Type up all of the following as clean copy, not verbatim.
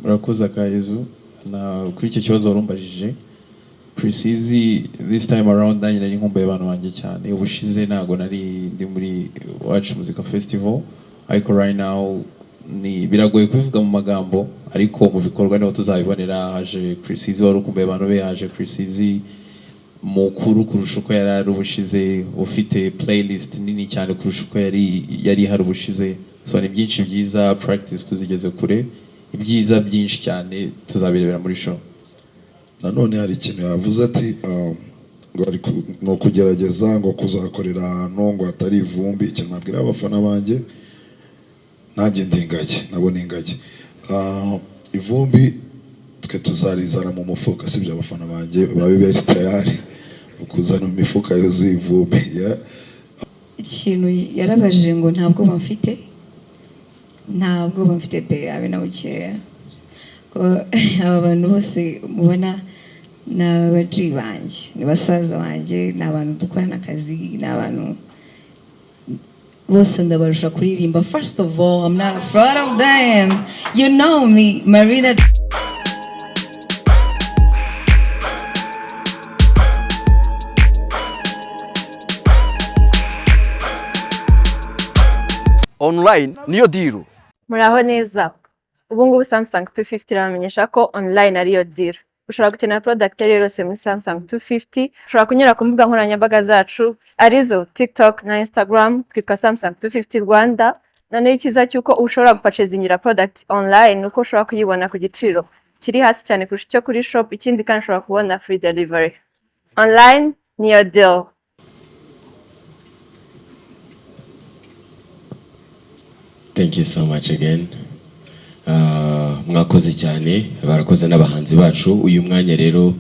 urakoze akayezu na kuri icyo kibazo warumbajije. Precizi this time around nanjye nari nkumbuye abantu banjye cyane. Ubushize ntago nari ndi muri Watch Music Festival, ariko right now ni biragoye kubivuga mu magambo, ariko mu bikorwa niho tuzabibonera. Haje Precizi wari ukumbuye abantu be, haje Precizi mukuru kurusha uko yari ari ubushize, ufite playlist nini cyane kurusha uko yari hari ubushize. So ni byinshi byiza, practice tuzigeze kure, ibyiza byinshi cyane tuzabirebera muri show. Nanone hari ikintu yavuze ati ngo ari no kugerageza ngo kuzakorera ahantu ngo hatari ivumbi. Ikintu nabwira abafana banjye, nanjye ndingage nabone ingage, ivumbi twe tuzarizana mu mufuka, sibyo abafana banjye babibere tayari ukuzana mu mifuka yuzuye ivumbi. Ikintu yarabajije ngo ntabwo bamfite pe abe na bukeya ko aba bantu bose mubona n'abaji banjye, ni basaza banjye, ni abantu dukorana akazi, ni abantu bose ndabarusha kuririmba. First of all, I'm not afraid of them. You know me, Marina. Online niyo diru. Muraho neza. Ubu ngubu Samsung 250 iramenyesha ko online ariyo diru. Ushobora gukenera product yose muri Samsung 250. Ushobora kunyura ku mbuga nkoranyambaga zacu arizo TikTok na Instagram, twitwa Samsung 250 Rwanda. None ikiza cyuko ushobora gupurchasingira product online uko ushobora kuyibona ku giciro kiri hasi cyane kurusha icyo kuri shop. Ikindi kandi ushobora kubona free delivery. Online niyo deal. Thank you so much again. Mwakoze cyane, barakoze n'abahanzi bacu. Uyu mwanya rero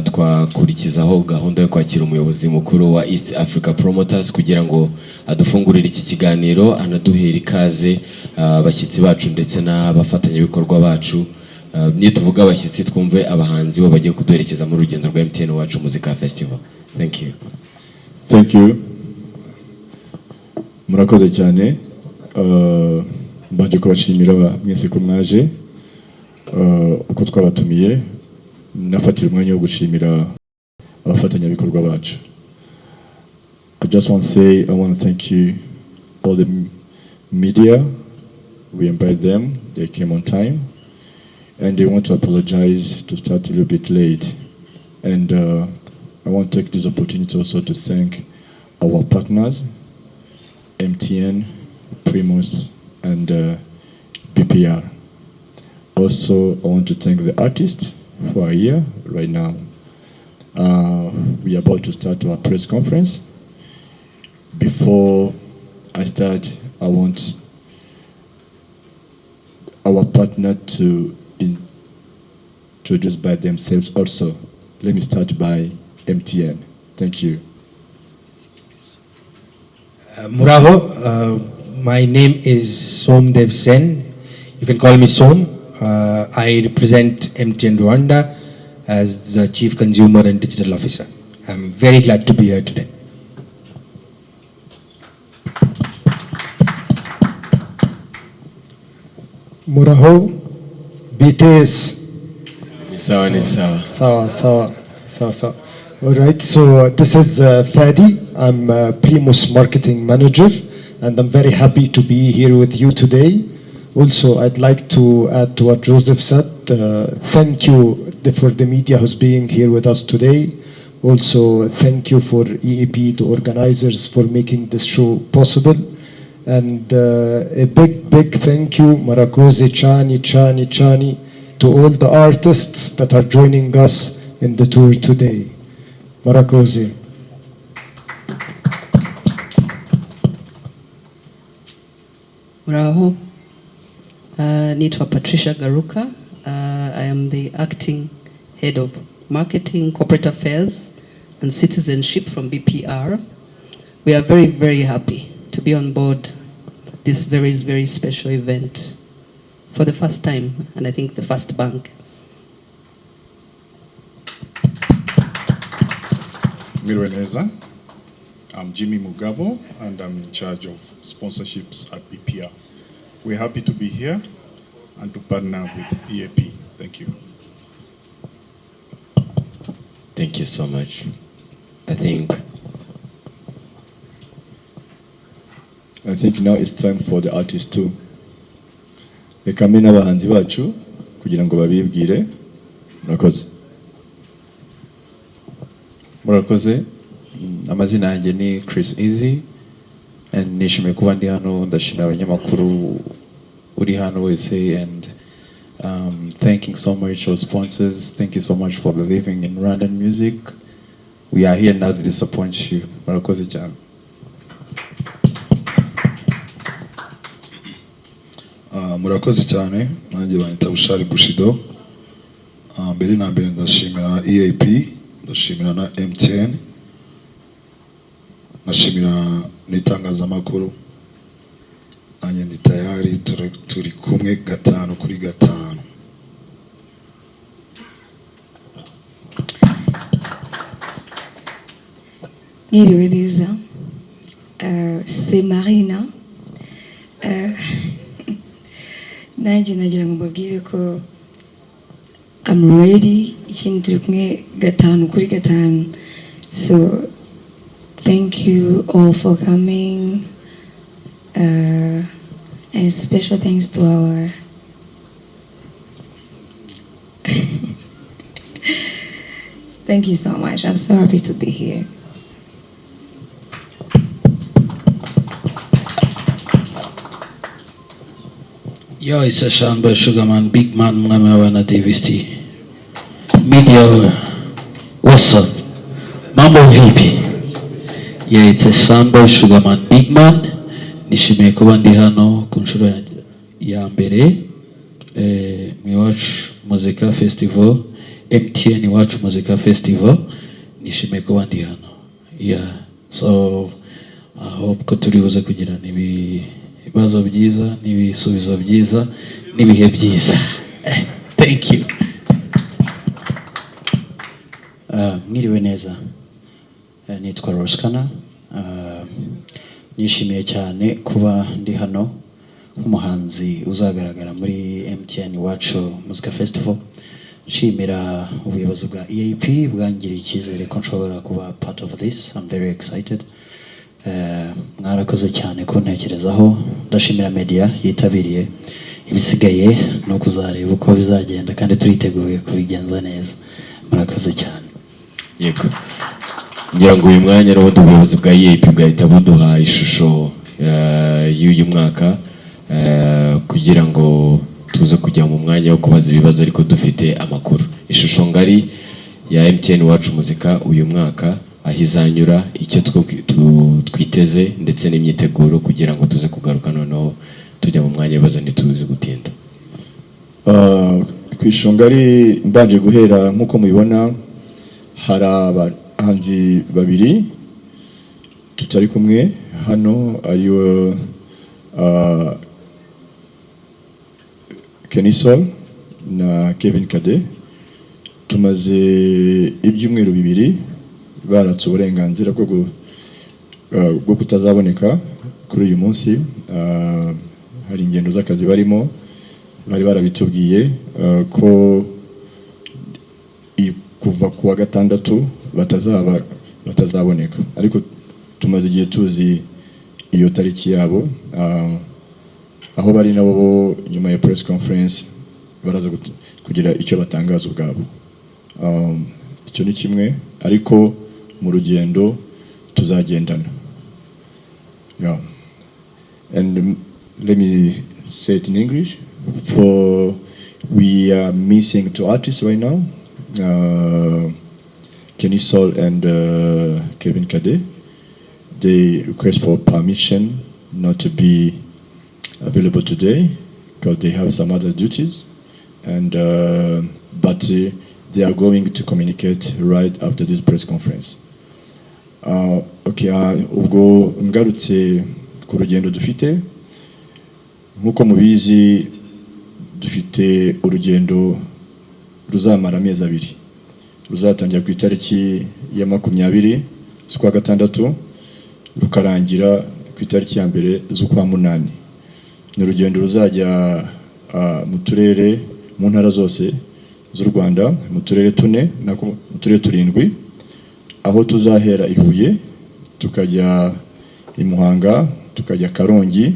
twakurikizaho gahunda yo kwakira umuyobozi mukuru wa East Africa Promoters kugira ngo adufungurire iki kiganiro, anaduhere ikaze abashyitsi bacu ndetse n'abafatanyabikorwa bacu. Niyo tuvuga abashyitsi twumve abahanzi bo bagiye kuduherekeza muri urugendo rwa MTN Wacu Music Festival. Thank you. Thank you. Murakoze cyane. Mbaje kubashimira mwese ko mwaje, uko twabatumiye. Nafatira umwanya wo gushimira abafatanyabikorwa bacu. I just want to say I want to thank you all the media. We invite them, they came on time, and they want to apologize to start a little bit late. And I want to take this opportunity also to thank our partners, MTN, Primus, and BPR. Also, I want to thank the artists who are here right now. We are about to start our press conference. Before I start, I want our partner to introduce by themselves also. Let me start by MTN. Thank you. Muraho. My name is Somdev Sen. You can call me Som. I represent MTN Rwanda as the Chief Consumer and Digital Officer. I'm very glad to be here today. Muraho, BTS. Sawa. All right, so this is Fadi. I'm Primus Marketing Manager, and I'm very happy to be here with you today. Also, I'd like to add to what Joseph said. Thank you for the media who's being here with us today. Also, thank you for EAP, the organizers, for making this show possible. And a big thank you, Marakoze, Chani, to all the artists that are joining us in the tour today. Marakoze. Muraho. Nitwa Patricia Garuka. I am the acting head of marketing, corporate affairs, and citizenship from BPR. We are very, very happy to be on board this very, very special event for the first time, and I think the first bank. Mireneza. I'm Jimmy Mugabo, and I'm in charge of sponsorships at BPR. We're happy to be here. and to partner with EAP. Thank you. Thank you so much. I think now it's time for the artists too. Reka mbe n'abahanzi bacu kugira ngo babibwire. Murakoze. Murakoze. Amazina yanjye ni Chris Easy and nishimiye kuba ndi hano, ndashimira abanyamakuru uri hano wese, and thanking so much our sponsors. Thank you so much for believing in Rwandan music. We are here not to disappoint you. Murakoze cyane. Murakoze cyane, nanjye banyita Bushari Bushido. Mbere na mbere ndashimira EAP, ndashimira na MTN, ndashimira n'itangazamakuru. Nanjye ndi tayari, turi kumwe 5 kuri 5. Mwiriwe neza. C'est Marina. Nanjye nagira ngo mbabwire ko I'm ready. Ikindi turi kumwe 5 kuri 5. So thank you all for coming. And special thanks to our thank you so much. I'm so happy to be here. Yo, it's a Shanbo Sugarman, big man, Mwana Davis T. Media, what's up? Mambo VP. Yeah, it's a Shanbo Sugarman, big man. Nishimiye kuba ndi hano ku nshuro ya mbere mu Iwacu Muzika Festival, MTN Iwacu Muzika Festival. Nishimiye kuba ndi hano. Yeah, so I hope ko turi buze kugirana ibibazo byiza n'ibisubizo byiza n'ibihe byiza. Thank you. Mwiriwe neza. Nitwa Roskana. Nishimiye cyane kuba ndi hano nk'umuhanzi uzagaragara muri MTN Iwacu Muzika Festival. Nshimira ubuyobozi bwa EAP bwangiriye icyizere ko nshobora kuba part of this. I'm very excited. Mwarakoze cyane kuntekerezaho. Ndashimira media yitabiriye. Ibisigaye no kuzareba uko bizagenda kandi turiteguye kubigenza neza. Murakoze cyane. Yego. Ngira ngo uyu mwanya rero ubuyobozi bwa EAP bwahita buduha ishusho y'uyu mwaka kugira ngo tuze kujya mu mwanya wo kubaza ibibazo ariko dufite amakuru. Ishusho ngari ya MTN Iwacu Muzika uyu mwaka ahizanyura icyo twiteze ndetse n'imyiteguro kugira ngo tuze kugaruka noneho tujya mu mwanya w'ibibazo ntituze gutinda. Kwishongari mbanje guhera nkuko mubibona hari abahanzi babiri tutari kumwe hano, ariyo Kenisol na Kevin Kade. Tumaze ibyumweru bibiri baratse uburenganzira bwo kutazaboneka kuri uyu munsi. Hari ingendo z'akazi barimo, bari barabitubwiye ko kuva kuwa gatandatu batazaboneka, ariko tumaze igihe tuzi iyo tariki yabo. Aho bari nabo nyuma ya press conference baraza kugira icyo batangaza ubwabo. Icyo ni kimwe, ariko mu rugendo tuzagendana. Yeah. And let me say it in English. We are missing 2 artists right now, Kenny Sol and Kevin Kade. They request for permission not to be available today because they have some other duties, and but they are going to communicate right after this press conference. Ubwo ngarutse ku rugendo dufite, nkuko mubizi dufite urugendo ruzamara amezi 2. Ruzatangira ku itariki ya 20 z'ukwa gatandatu rukarangira ku itariki ya 1 z'ukwa 8. Ni urugendo ruzajya mu turere mu ntara zose z'u Rwanda, mu turere 4 nako mu turere 7, aho tuzahera i Huye tukajya i Muhanga, tukajya Karongi,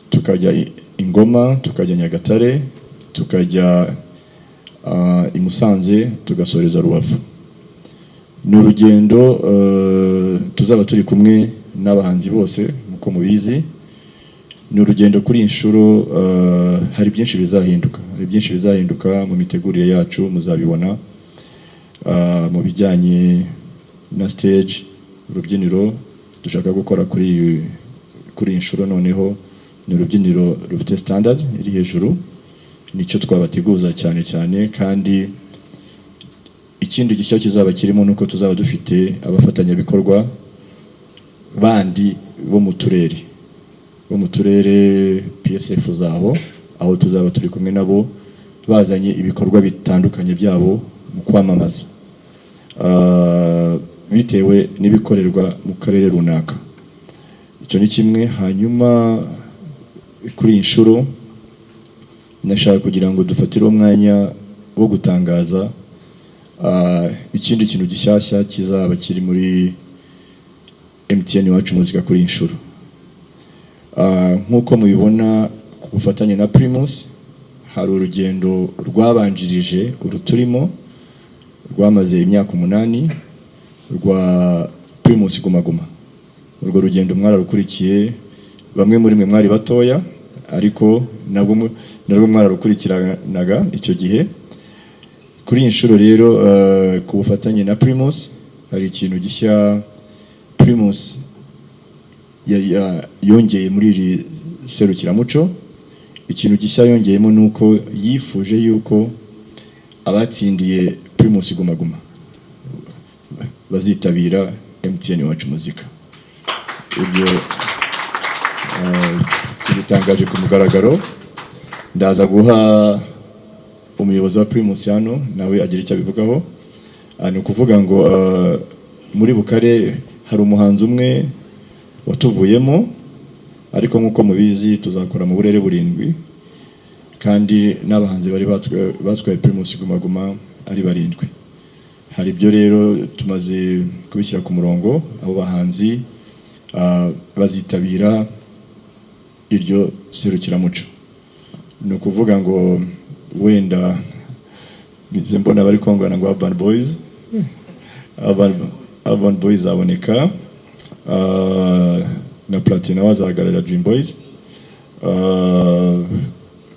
tukajya i Ngoma, tukajya Nyagatare, tukajya i Musanze, tugasoreza Rubavu. Ni urugendo tuzaba turi kumwe n'abahanzi bose muko mubizi. Ni urugendo kuri inshuro hari byinshi bizahinduka mu mitegurire yacu, muzabibona mu bijyanye na stage, urubyiniro dushaka gukora kuri inshuro. Noneho ni urubyiniro rufite standard iri hejuru, nicyo twabateguza cyane, kandi ikindi gishya kizaba kirimo nuko tuzaba dufite abafatanyabikorwa bandi bo mu turere PSF zaho, aho tuzaba turi kumwe nabo bazanye ibikorwa bitandukanye byabo mu kwamamaza bitewe n'ibikorerwa mu karere runaka. Icyo ni kimwe. Hanyuma kuri inshuro nashaka kugira ngo dufatire umwanya wo gutangaza ikindi kintu gishyashya kizaba kiri muri MTN Iwacu Muzika kuri inshuro. Nk'uko mubibona ku bufatanye na Primus, hari urugendo rwabanjirije uruturimo rwamaze imyaka 8 rwa Primus Guma Guma. Urwo rugendo mwararukurikiye, bamwe muri mwe mwari batoya ariko narwo mwararukurikiranaga icyo gihe. Kuri inshuro rero ku bufatanye na Primus hari ikintu gishya Primus yongeye muri iri serukiramuco. Ikintu gishya yongeyemo nuko yifuje yuko abatsindiye Primus Guma Guma bazitabira MTN Iwacu Muzika. Ibyo tubitangaje ku mugaragaro. Ndaza guha umuyobozi wa Primus hano nawe agira icyo abivugaho. Ni ukuvuga ngo muri Bukare hari umuhanzi umwe watuvuyemo, ariko nk'uko mubizi tuzakora mu burere 7, kandi n'abahanzi bari batwaye Primus Guma Guma ari 7. Hari ibyo rero tumaze kubishyira ku murongo, abo bahanzi bazitabira iryo serukiramuco. Ni ukuvuga ngo wenda bize mbona bari kongana ngo Urban Boys, Urban Boys aboneka, na Platina wazahagararira Dream Boys,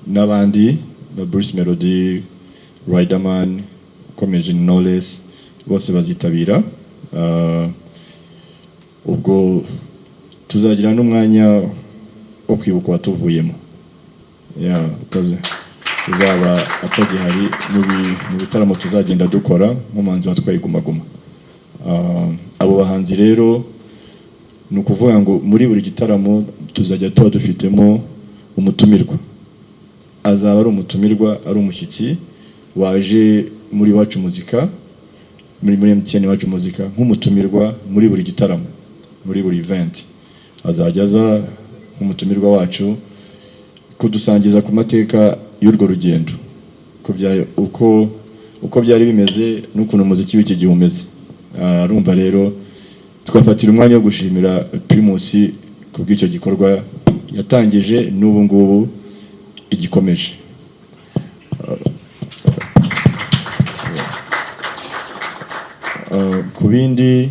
n'abandi na Bruce Melody, Riderman, Komeje Knowless, bose bazitabira. Ubwo tuzagira n'umwanya wo kwibuka watuvuyemo. Uzaba atagihari mu bitaramo tuzagenda dukora nk'umuhanzi watwaye Guma Guma. Abo bahanzi rero ni ukuvuga ngo muri buri gitaramo tuzajya tuba dufitemo umutumirwa. Azaba ari umutumirwa, ari umushyitsi waje muri Iwacu Muzika, muri MTN Iwacu Muzika nk'umutumirwa muri buri gitaramo, muri buri event. Azajya aza nk'umutumirwa wacu kudusangiza ku mateka y'urwo rugendo, uko byari bimeze n'ukuntu umuziki w'iki gihe umeze. Arumva rero twafatira umwanya wo gushimira Primus ku bw'icyo gikorwa yatangije n'ubu ngubu igikomeje. Ku bindi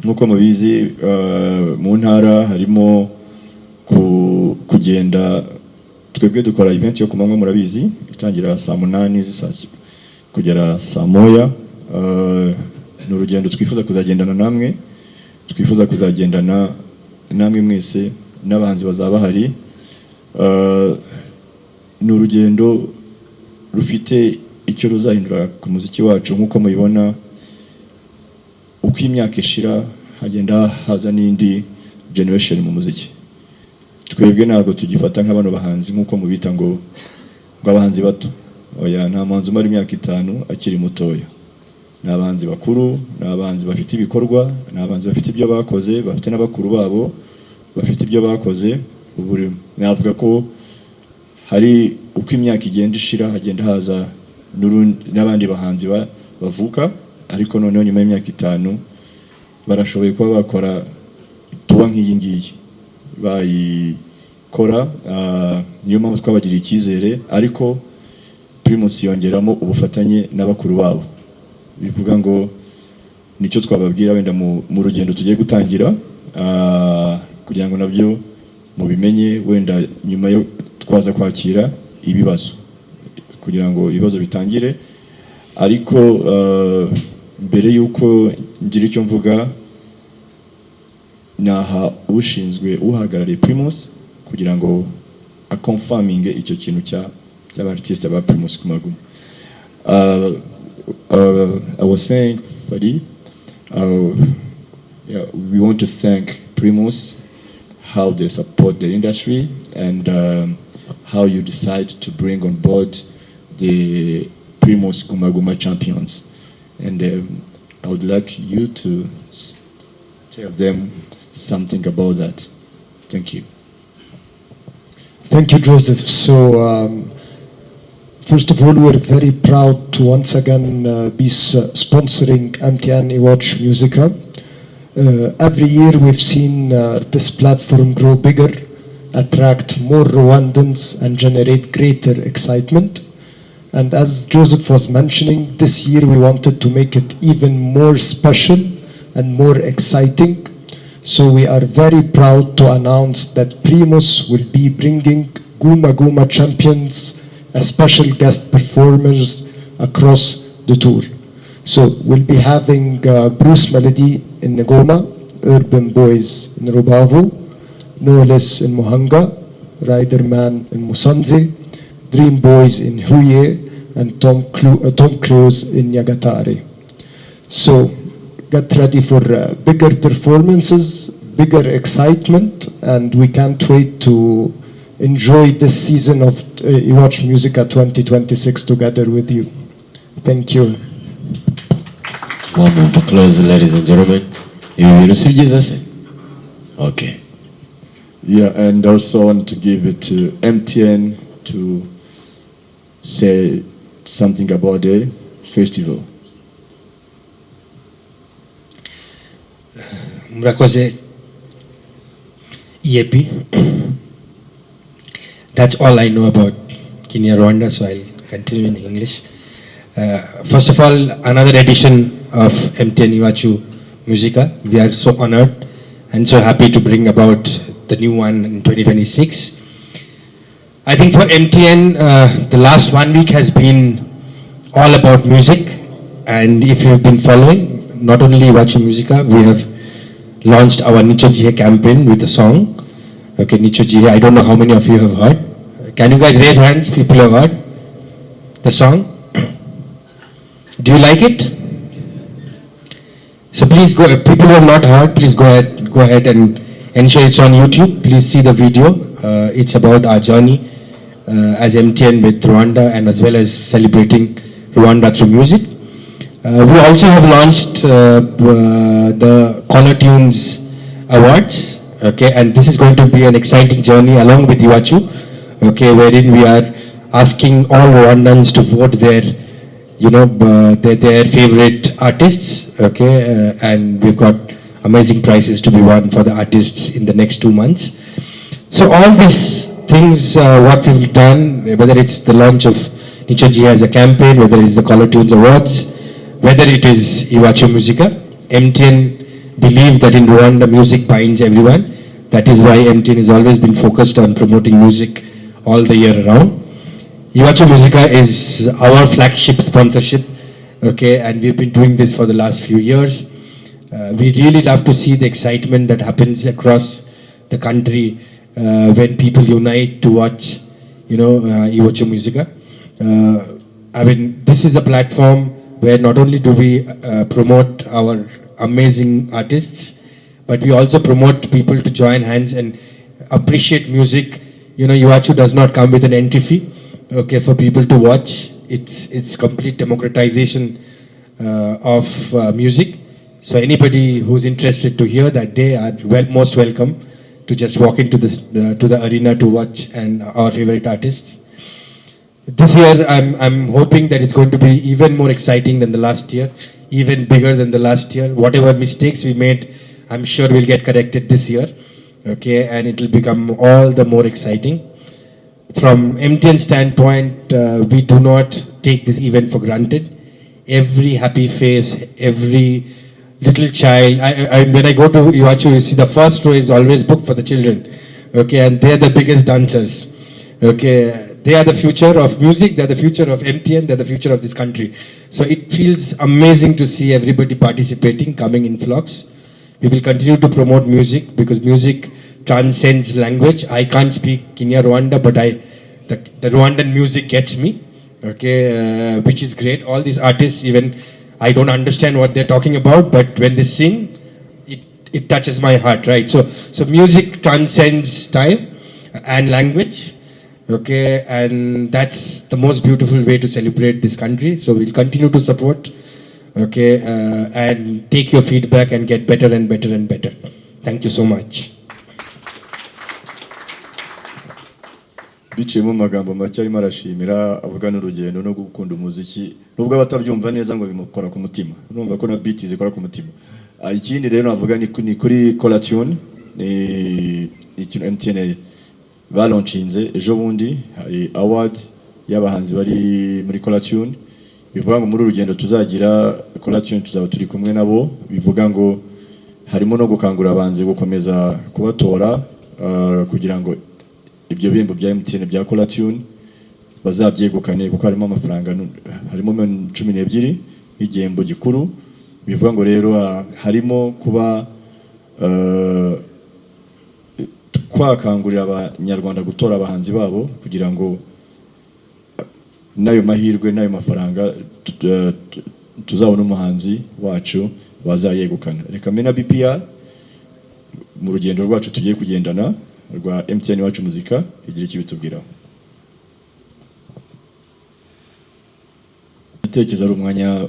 nk'uko mubizi mu ntara harimo kugenda, twebwe dukora event yo kumanywa murabizi, itangira saa 8 kugera saa 1. Ni urugendo twifuza kuzagendana namwe, twifuza kuzagendana namwe mwese n'abahanzi bazaba bahari. Ni urugendo rufite icyo ruzahindura ku muziki wacu. Nk'uko mubibona, uko imyaka ishira hagenda haza n'indi generation mu muziki. Twebwe ntabwo tugifata nk'abano bahanzi nk'uko mubita ngo abahanzi bato. Oya, nta muhanzi umara imyaka 5 akiri mutoya. Ni abahanzi bakuru, ni abahanzi bafite ibikorwa, ni abahanzi bafite ibyo bakoze, bafite n'abakuru babo bafite ibyo bakoze. Ubu navuga ko hari uko imyaka igenda ishira hagenda haza n'abandi bahanzi bavuka, ariko noneho nyuma y'imyaka 5 barashoboye kuba bakora tuba nk'iyi ngiyi bayikora. Niyo mpamvu twabagiriye icyizere, ariko Primus yongeramo ubufatanye n'abakuru babo, bivuga ngo nicyo twababwira wenda mu rugendo tugiye gutangira, kugira ngo nabyo mubimenye, wenda nyuma yo twaza kwakira ibibazo kugira ngo ibibazo bitangire. Ariko mbere yuko ngira icyo mvuga, naha ushinzwe uhagarariye Primus kugira ngo akonfaminge icyo kintu cy'abartiste ba Primus Guma Guma. I was saying, Fadi, we want to thank Primus, how they support the industry, and how you decide to bring on board the Primus Guma Guma champions. And I would like you to tell them something about that. Thank you. Thank you, Joseph. So, first of all, we're very proud to once again be sponsoring MTN Iwatch Musica. Every year we've seen this platform grow bigger, attract more Rwandans, and generate greater excitement. And as Joseph was mentioning, this year we wanted to make it even more special and more exciting. So we are very proud to announce that Primus will be bringing Guma Guma champions as special guest performers across the tour. So we'll be having Bruce Melody in Ngoma, Urban Boys in Rubavu, Knowless in Muhanga, Riderman in Musanze, Dream Boys in Huye, and Tom Cruise in Nyagatare. So get ready for bigger performances, bigger excitement, and we can't wait to enjoy this season of Iwatch Musica 2026 together with you. Thank you. One more for close, ladies and gentlemen. You see Jesus? Okay. Yeah, and also I want to give it to MTN to say something about the festival. Murakoze EAP. That's all I know about Kenya, Rwanda, so I'll continue in English. First of all, another edition of MTN Iwachu Musica. We are so honored and so happy to bring about the new one in 2026. I think for MTN, the last 1 week has been all about music. And if you've been following, not only Iwachu Musica, we have launched our Nicho Jihe campaign with a song. Okay, Nicho Jihe, I don't know how many of you have heard. Can you guys raise hands, people who have heard the song? Do you like it? So please go, people who have not heard, please go ahead and ensure it's on YouTube. Please see the video. It's about our journey as MTN with Rwanda, and as well as celebrating Rwanda through music. We also have launched the Caller Tunes Awards, okay, and this is going to be an exciting journey along with Iwachu, okay, wherein we are asking all Rwandans to vote their favorite artists, okay, and we've got amazing prizes to be won for the artists in the next 2 months. So all these things, what we've done, whether it's the launch of Nicho Jihe as a campaign, whether it's the Caller Tunes Awards, whether it is Iwachu Musica, MTN believe that in Rwanda music binds everyone. That is why MTN has always been focused on promoting music all the year around. Iwachu Musica is our flagship sponsorship, okay, and we've been doing this for the last few years. We really love to see the excitement that happens across the country when people unite to watch, Iwachu Musica. I mean, this is a platform where not only do we promote our amazing artists, but we also promote people to join hands and appreciate music. Iwachu does not come with an entry fee, okay, for people to watch. It's complete democratization of music. So anybody who's interested to hear that, they are most welcome to just walk into the arena to watch our favorite artists. This year, I'm hoping that it's going to be even more exciting than the last year, even bigger than the last year. Whatever mistakes we made, I'm sure we'll get corrected this year, okay, and it will become all the more exciting. From MTN standpoint, we do not take this event for granted. Every happy face, every little child. When I go to Iwachu, you see the first row is always booked for the children, okay, and they're the biggest dancers, okay. They are the future of music, they're the future of MTN, they're the future of this country. So it feels amazing to see everybody participating, coming in flocks. We will continue to promote music because music transcends language. I can't speak Kenya, Rwanda, but the Rwandan music gets me, okay, which is great. All these artists, even I don't understand what they're talking about, but when they sing, it touches my heart, right? So music transcends time and language. Okay, and that's the most beautiful way to celebrate this country. So we'll continue to support, okay, and take your feedback and get better and better and better. Thank you so much. Biciye mu magambo make arimo arashimira avuga n'urugendo no gukunda umuziki nubwo abatabyumva neza ngo bimukora ku mutima urumva ko na beat zikora ku mutima. Ikindi rero navuga ni kuri Colatune ni ikintu MTN balonshinze ejo bundi hari award y'abahanzi bari muri Colatune bivuga ngo muri urugendo tuzagira Colatune tuzaba turi kumwe nabo bivuga ngo harimo no gukangura abahanzi gukomeza kubatora kugira ngo ibyo bihembo bya MTN bya Colatune bazabyegukane kuko harimo amafaranga harimo 12 igihembo gikuru bivuga ngo rero harimo kuba kwakangurira abanyarwanda gutora abahanzi babo kugira ngo nayo mahirwe nayo mafaranga tuzabona umuhanzi wacu wazayegukana. Reka mena BPR mu rugendo rwacu tugiye kugendana rwa MTN wacu muzika igira iki bitubwiraho. Itekeza ari umwanya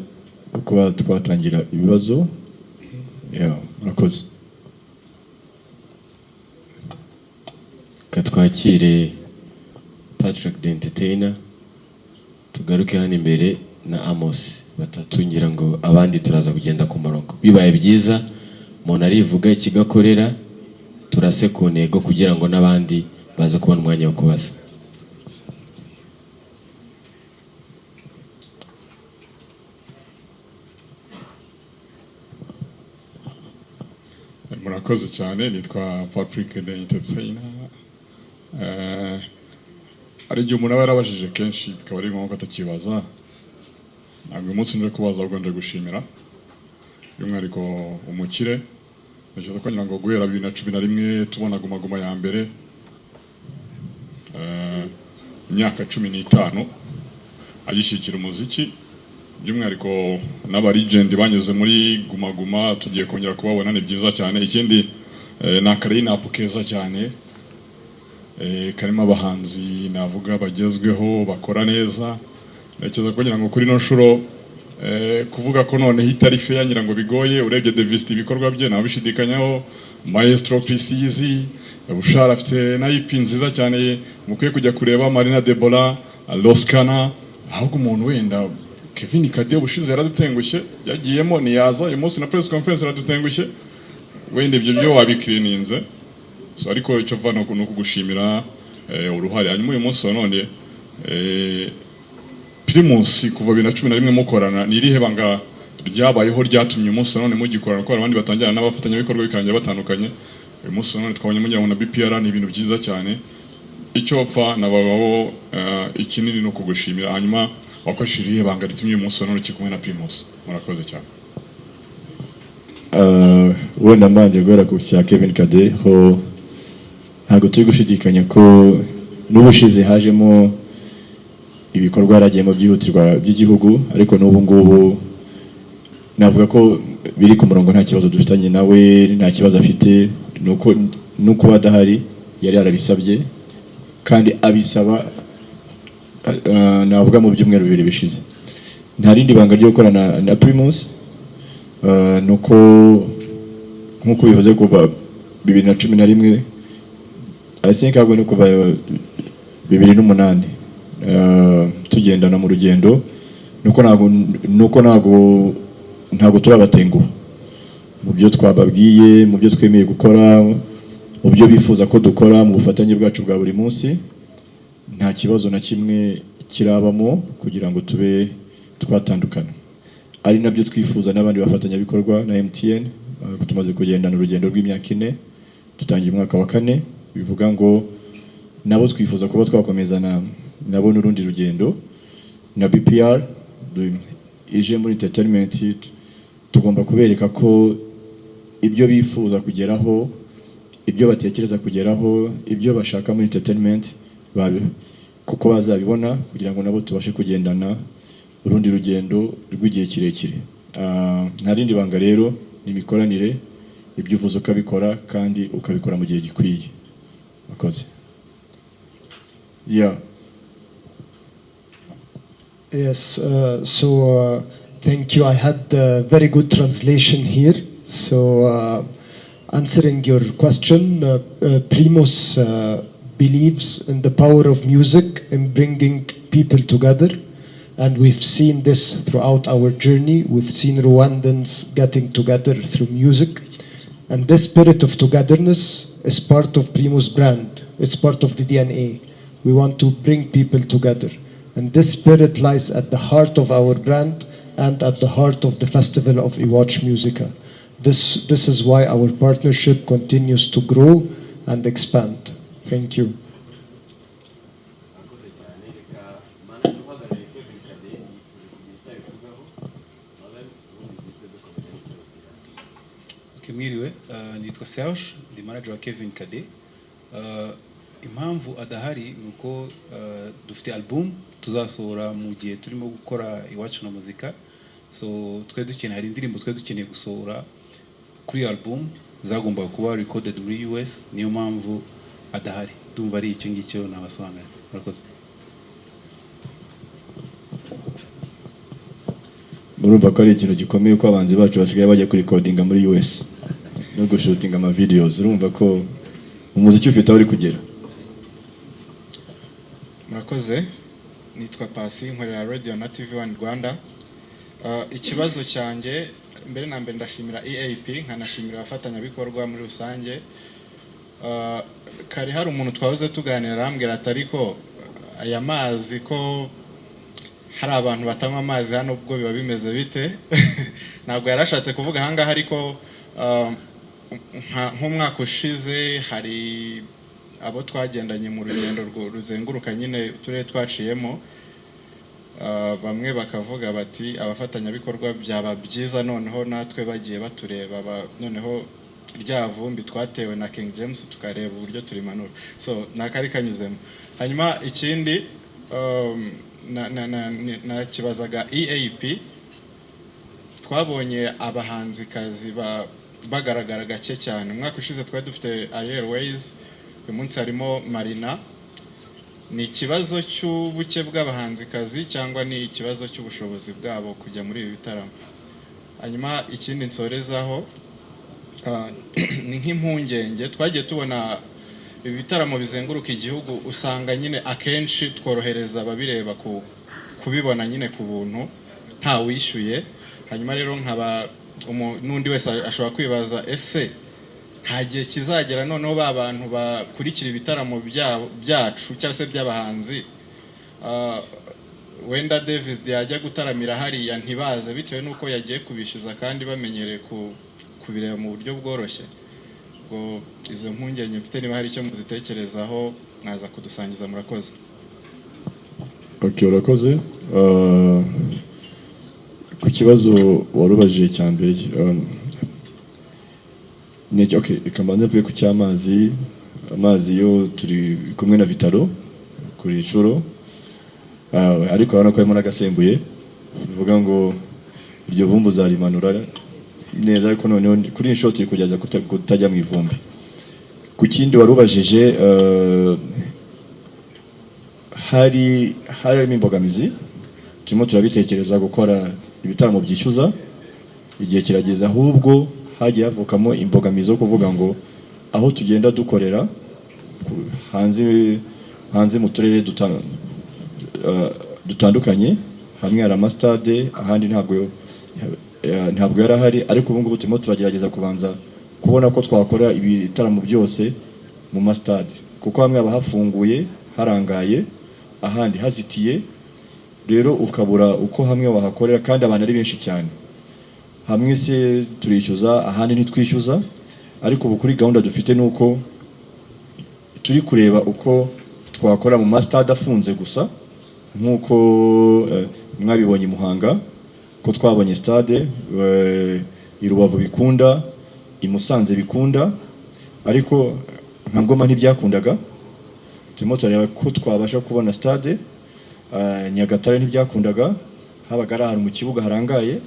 kuba twatangira ibibazo. Murakoze. Katwakire Patrick the Entertainer tugaruke hano imbere na Amos batatu ngira ngo abandi turaza kugenda ku murongo bibaye byiza umuntu arivuga ikigakorera turase ku ntego kugira ngo n'abandi baza kubona umwanya wo kubaza. Murakoze cyane nitwa Patrick the Entertainer. Ari igihe umuntu aba yarabajije kenshi bikaba ari ngombwa atakibaza ntabwo umunsi nje kubaza ahubwo nje gushimira by'umwihariko umukire ntekereza ko ngira ngo guhera 2011 tubona Guma ya mbere imyaka 15 agishyikira umuziki by'umwihariko n'aba legend banyuze muri Guma tugiye kongera kubabona ni byiza cyane. Ikindi na karina apukeza cyane karimo abahanzi navuga bagezweho bakora neza ntekereza ko ngira ngo kuri no nshuro kuvuga ko none hitarife yangira ngo bigoye urebye Devist ibikorwa bye nabishidikanyaho Maestro Precizi Bushara afite na IP nziza cyane mukwiye kujya kureba Marina Debora Loskana ahubwo umuntu wenda Kevin Kade bushize yaradutengushye yagiyemo niyaza uyu munsi na press conference yaradutengushye wenda ibyo byo wabikirininze. So ariko icyo vano no kugushimira uruhare hanyuma uyu munsi none Primus kuva 2011 mukorana nirihe banga ryabayeho ryatumye umunsi none mugikorana ko abandi batangira n'abafatanya bikorwa bikanje batandukanye uyu munsi none twabonye mugira ngo na BPR ni ibintu byiza cyane icyo pfa nababaho ikinini no kugushimira hanyuma wakoshiriye banga ritumye uyu munsi none kikumwe na Primus. Murakoze cyane. Wenda manje gwera ku cya Kevin Kade ho ntabwo turi gushidikanya ko n'ubushize hajemo ibikorwa yaragiyemo byihutirwa by'igihugu ariko n'ubu ngubu navuga ko biri ku murongo nta kibazo dufitanye nawe nta kibazo afite nuko badahari yari yarabisabye kandi abisaba navuga mu byumweru bibiri bishize. Nta rindi banga ryo gukorana na Primus nuko nkuko bivuze kuva 2011 I think ahubwo no kuva 2008 tugendana mu rugendo nuko ntago turabatenguha mu byo twababwiye, mu byo twemeye gukora, mu byo bifuza ko dukora mu bufatanye bwacu bwa buri munsi. Nta kibazo na kimwe kirabamo kugira ngo tube twatandukana. Ari nabyo twifuza n'abandi bafatanyabikorwa na MTN. Tumaze kugendana urugendo rw'imyaka 4, tutangiye umwaka wa 4, bivuga ngo nabo twifuza kuba twakomezana nabo n'urundi rugendo. Na BPR ije muri entertainment, tugomba kubereka ko ibyo bifuza kugeraho, ibyo batekereza kugeraho, ibyo bashaka muri entertainment kuko bazabibona, kugira ngo nabo tubashe kugendana urundi rugendo rw'igihe kirekire. Nta rindi banga rero, ni imikoranire, ibyo uvuze ukabikora kandi ukabikora mu gihe gikwiye. Akoze. Yeah. Yes, thank you. I had very good translation here. So, answering your question, Primus believes in the power of music in bringing people together. And we've seen this throughout our journey. We've seen Rwandans getting together through music. And this spirit of togetherness is part of Primus brand. It's part of the DNA. We want to bring people together. And this spirit lies at the heart of our brand and at the heart of the festival of Iwatch Musica. This is why our partnership continues to grow and expand. Thank you. Mwiriwe, nitwa Serge, ndi manager wa Kevin Kade. Impamvu adahari nuko dufite album tuzasohora mu gihe turimo gukora Iwacu na muzika. So twe dukeneye, hari indirimbo twe dukeneye gusohora kuri album zagombaga kuba recorded muri US, niyo mpamvu adahari. Ndumva ari icyo ngicyo nabasobanurira. Murakoze. Murumva ko ari ikintu gikomeye ko abanzi bacu basigaye bajya kuri recordinga muri US no gushutinga ama videos. Urumva ko umuziki ufite aho uri kugera. Murakoze. Nitwa Pasi, nkorera radio na TV1 Rwanda. Ikibazo cyanjye mbere na mbere ndashimira EAP, nkanashimira abafatanyabikorwa muri rusange. Kari hari umuntu twahoze tuganira arambwira ati ariko aya mazi ko hari abantu batanywa amazi hano ubwo biba bimeze bite. Ntabwo yarashatse kuvuga ahangaha, ariko nk'umwaka ushize hari abo twagendanye mu rugendo ruzenguruka nyine uturere twaciyemo, bamwe bakavuga bati abafatanyabikorwa byaba byiza noneho natwe bagiye batureba, noneho rya vumbi twatewe na King James tukareba uburyo turimanura. So nakari kanyuzemo. Hanyuma ikindi nakibazaga EAP, twabonye abahanzikazi bagaragara gake cyane. Umwaka ushize twari dufite Airways, uyu munsi harimo Marina. Ni ikibazo cy'ubuke bw'abahanzikazi cyangwa ni ikibazo cy'ubushobozi bwabo kujya muri ibi bitaramo? Hanyuma ikindi nsorezaho ni nk'impungenge twagiye tubona ibi bitaramo bizenguruka igihugu, usanga nyine akenshi tworohereza ababireba kubibona nyine ku buntu nta wishyuye. Hanyuma rero nkaba n'undi wese ashobora kwibaza, ese nta gihe kizagera noneho ba bantu bakurikira ibitaramo byacu cyangwa se by'abahanzi, wenda Davis yajya gutaramira hariya ntibaze bitewe n'uko yagiye kubishyuza kandi bamenyereye kubireba mu buryo bworoshye? Ngo izo mpungenge mfite niba hari icyo muzitekerezaho naza kudusangiza. Murakoze. Okay, urakoze. Ku kibazo warubajije cya mbere, okay, ikambanza mvuye ku cy'amazi. Amazi yo turi kumwe na Vitaro kuri Inshuro, ariko urabona ko harimo n'agasembuye, bivuga ngo iryo vumbu zarimanura neza, ariko noneho kuri Inshuro turi kugeza kutajya mu ivumbi. Ku kindi warubajije, harimo imbogamizi, turimo turabitekereza gukora ibitaramo byishyuza. Igihe kirageze ahubwo hagiye havukamo imbogamizi zo kuvuga ngo aho tugenda dukorera hanze mu turere dutandukanye, hamwe hari amastade, ahandi ntabwo yari ahari, ariko ubu ngubu turimo turagerageza kubanza kubona ko twakora ibitaramo byose mu mastade, kuko hamwe haba hafunguye harangaye, ahandi hazitiye, rero ukabura uko hamwe wahakorera kandi abantu ari benshi cyane. Hamwe se turishyuza, ahandi ntitwishyuza, ariko ubu kuri gahunda dufite nuko turi kureba uko twakora mu mastade afunze gusa, nk'uko mwabibonye i Muhanga ko twabonye stade, i Rubavu bikunda, i Musanze bikunda, ariko nka Ngoma ntibyakundaga. Turimo turareba ko twabasha kubona stade, Nyagatare ntibyakundaga, habaga ari ahantu mu kibuga harangaye.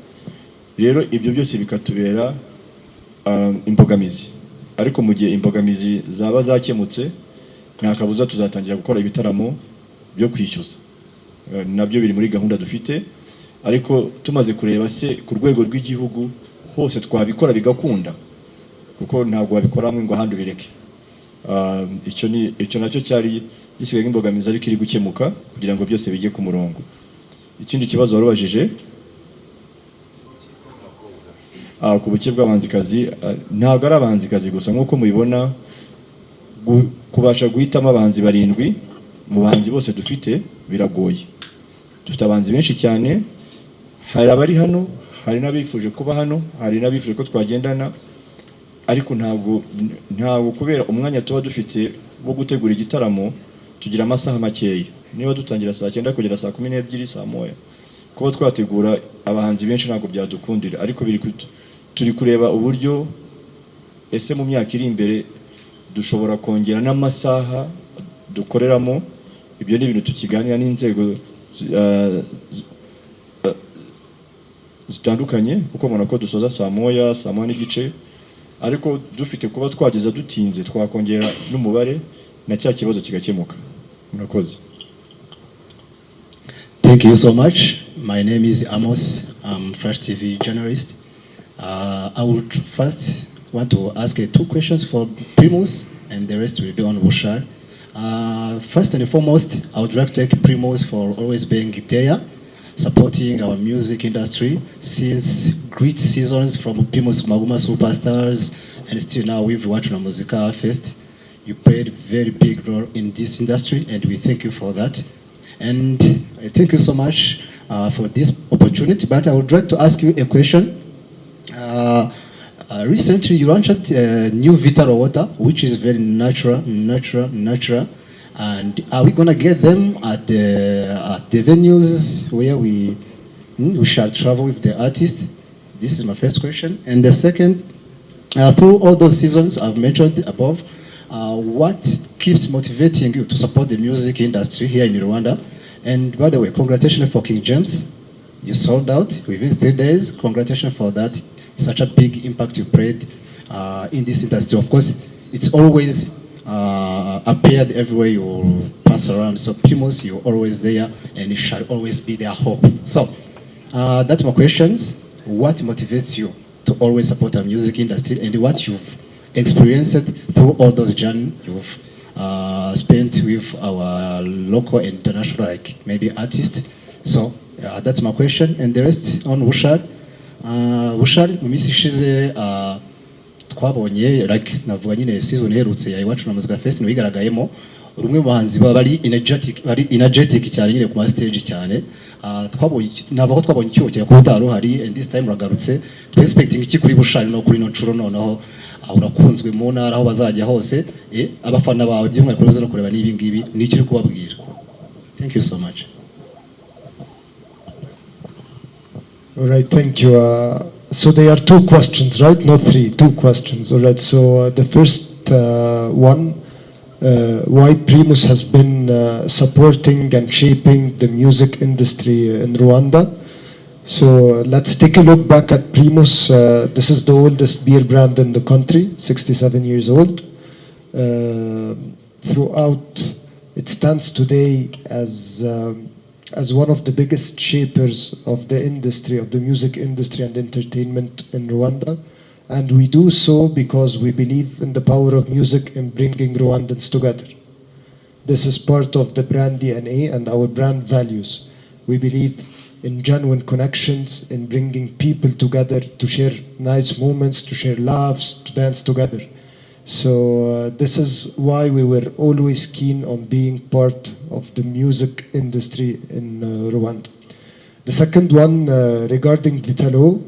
Rero ibyo byose bikatubera imbogamizi, ariko mu gihe imbogamizi zaba zakemutse, nta kabuza tuzatangira gukora ibitaramo byo kwishyuza. Nabyo biri muri gahunda dufite, ariko tumaze kureba se ku rwego rw'igihugu hose twabikora bigakunda, kuko ntabwo wabikora hamwe ngo ahandi ubireke. Icyo nacyo cyari gisigaye nk'imbogamizi, ariko iri gukemuka kugira ngo byose bijye ku murongo. Ikindi kibazo warubajije ku buke bw'abahanzikazi, ntabwo ari abahanzikazi gusa, nk'uko mubibona kubasha guhitamo abahanzi 7 mu bahanzi bose dufite biragoye. Dufite abahanzi benshi cyane, hari abari hano, hari n'abifuje kuba hano, hari n'abifuje ko twagendana, ariko ntabwo kubera umwanya tuba dufite wo gutegura igitaramo tugira amasaha makeya. Niba dutangira saa 9 kugera saa 12 saa 1, kuba twategura abahanzi benshi ntabwo byadukundira, ariko turi kureba uburyo ese mu myaka iri imbere dushobora kongera n'amasaha dukoreramo. Ibyo ni ibintu tukiganira n'inzego zitandukanye, kuko mbona ko dusoza saa 1 saa 1 n'igice, ariko dufite kuba twageza dutinze twakongera n'umubare na cya kibazo kigakemuka. Murakoze. Thank you so much. My name is Amos. I'm Flash TV journalist. I would first want to ask 2 questions for Primus, and the rest will be on Bushar. First and foremost, I would like to thank Primus for always being there, supporting our music industry since great seasons from Primus Maguma Superstars, and still now with Wachuna Muzika Fest. You played a very big role in this industry, and we thank you for that. And I thank you so much for this opportunity, but I would like to ask you a question. Recently you launched a new Vitaro water, which is very natural, and are we gonna get them at the venues where we shall travel with the artist? This is my first question. And the second, through all those seasons I've mentioned above, what keeps motivating you to support the music industry here in Rwanda? And by the way, congratulations for King James. You sold out within 3 days. Congratulations for that. Such a big impact you played in this industry. Of course, it's always appeared everywhere you pass around. So Primus, you're always there, and you shall always be their hope. So that's my questions. What motivates you to always support our music industry, and what you've experienced through all those journeys you've spent with our local and international, like maybe artists? So that's my question, and the rest on Wushar. Wushar, mu minsi ishize twabonye like navuga nyine season iherutse ya Iwachuna Muzika Fest bigaragayemo rumwe mu bahanzi bari energetic cyane nyine ku ma stage cyane. Twabonye ntabwo twabonye icyo cya kutaro hari, and this time uragarutse twe expecting iki kuri Bushari no kuri no curo noneho urakunzwe mu ntara aho bazajya hose, abafana bawe by'umwihariko baza no kureba n'ibi ngibi ni icyo uri kubabwira. Thank you so much. All right, thank you. So there are 2 questions, right? Not 3, 2 questions. All right, so the first one, why Primus has been supporting and shaping the music industry in Rwanda. So let's take a look back at Primus. This is the oldest beer brand in the country, 67 years old. Throughout, it stands today as one of the biggest shapers of the industry, of the music industry and entertainment in Rwanda. And we do so because we believe in the power of music in bringing Rwandans together. This is part of the brand DNA and our brand values. We believe in genuine connections, in bringing people together to share nice moments, to share laughs, to dance together. So this is why we were always keen on being part of the music industry in Rwanda. The second one regarding Vitalo,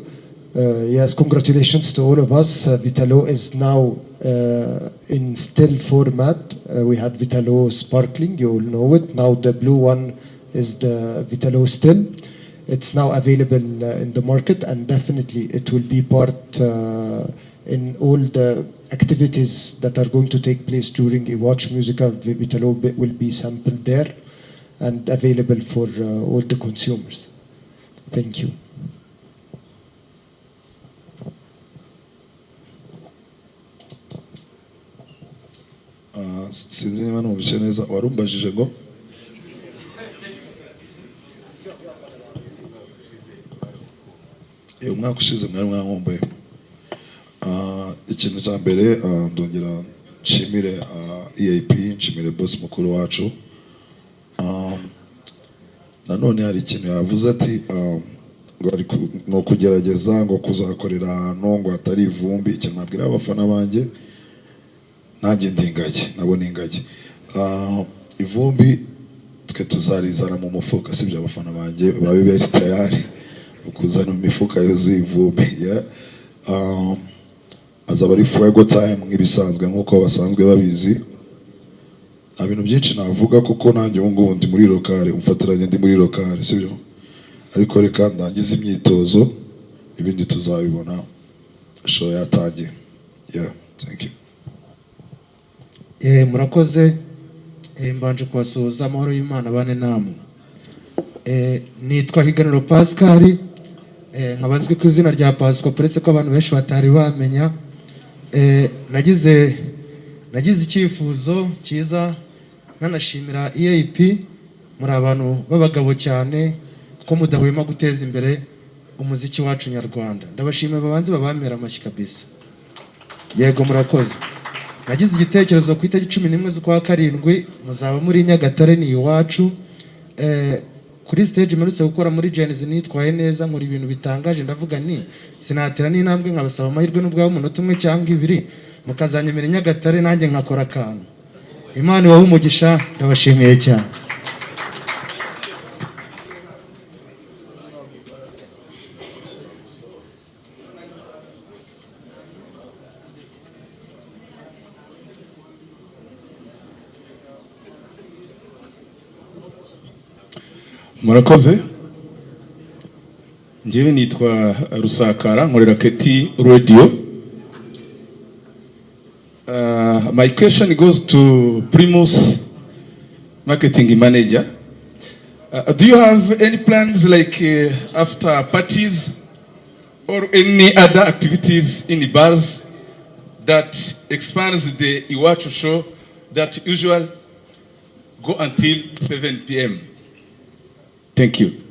yes, congratulations to all of us. Vitalo is now in still format. We had Vitalo Sparkling, you all know it. Now the blue one is the Vitalo Still. It's now available in the market, and definitely it will be part in all the activities that are going to take place during a Watch Musical. Vitalo will be sampled there and available for all the consumers. Thank you. Sinzi niba numvise neza warumbajije ngo umwaka ushize mwari mwankumbuye. Ikintu cya mbere ndongera nshimire EAP, nshimire boss mukuru wacu. Nanone hari ikintu yavuze ati ngo kugerageza ngo kuzakorera ahantu ngo hatari ivumbi. Ikintu nabwira abafana banjye, nanjye ndi ingagi, nabo ni ingagi. Ivumbi twe tuzarizana mu mufuka, sibyo abafana banjye babe bari tayari ukuzana mu mifuka yuzuye ivumbi. Azaba ari fuego time nk'ibisanzwe nk'uko basanzwe babizi. Nta bintu byinshi navuga kuko nanjye ubu ngubu ndi muri lokale, umfatiranye ndi muri lokale, sibyo? Ariko reka ndangize imyitozo, ibindi tuzabibona show yatangiye. Yeah, thank you. Murakoze, mbanje kubasuhuza amahoro y'Imana bane namwe. Nitwa Higaniro Pascal, nkaba nzwi ku izina rya Pascal, uretse ko abantu benshi batari bamenya. Nagize icyifuzo cyiza nanashimira EAP, muri abantu b'abagabo cyane kuko mudahwema guteza imbere umuziki wacu nyarwanda. Ndabashimira babanze babamera amashyi kabisa. Yego murakoze. Nagize igitekerezo ku itariki 11 z'ukwa karindwi muzaba muri Nyagatare ni iwacu. Kuri stage mperutse gukora muri Genesis nitwaye neza, nkora ibintu bitangaje, ndavuga ni sinatera n'intambwe nkabasaba amahirwe n'ubwaho umunota umwe cyangwa ibiri mukazanyemera Nyagatare nanjye nkakora akantu. Imana ibahe umugisha, ndabashimiye cyane. Murakoze. Njyewe nitwa Rusakara, nkorera Keti Radio. My question goes to Primus, marketing manager. Do you have any plans like after parties or any other activities in the bars that expands the Iwachu show that usually go until 7 p.m.? Thank you.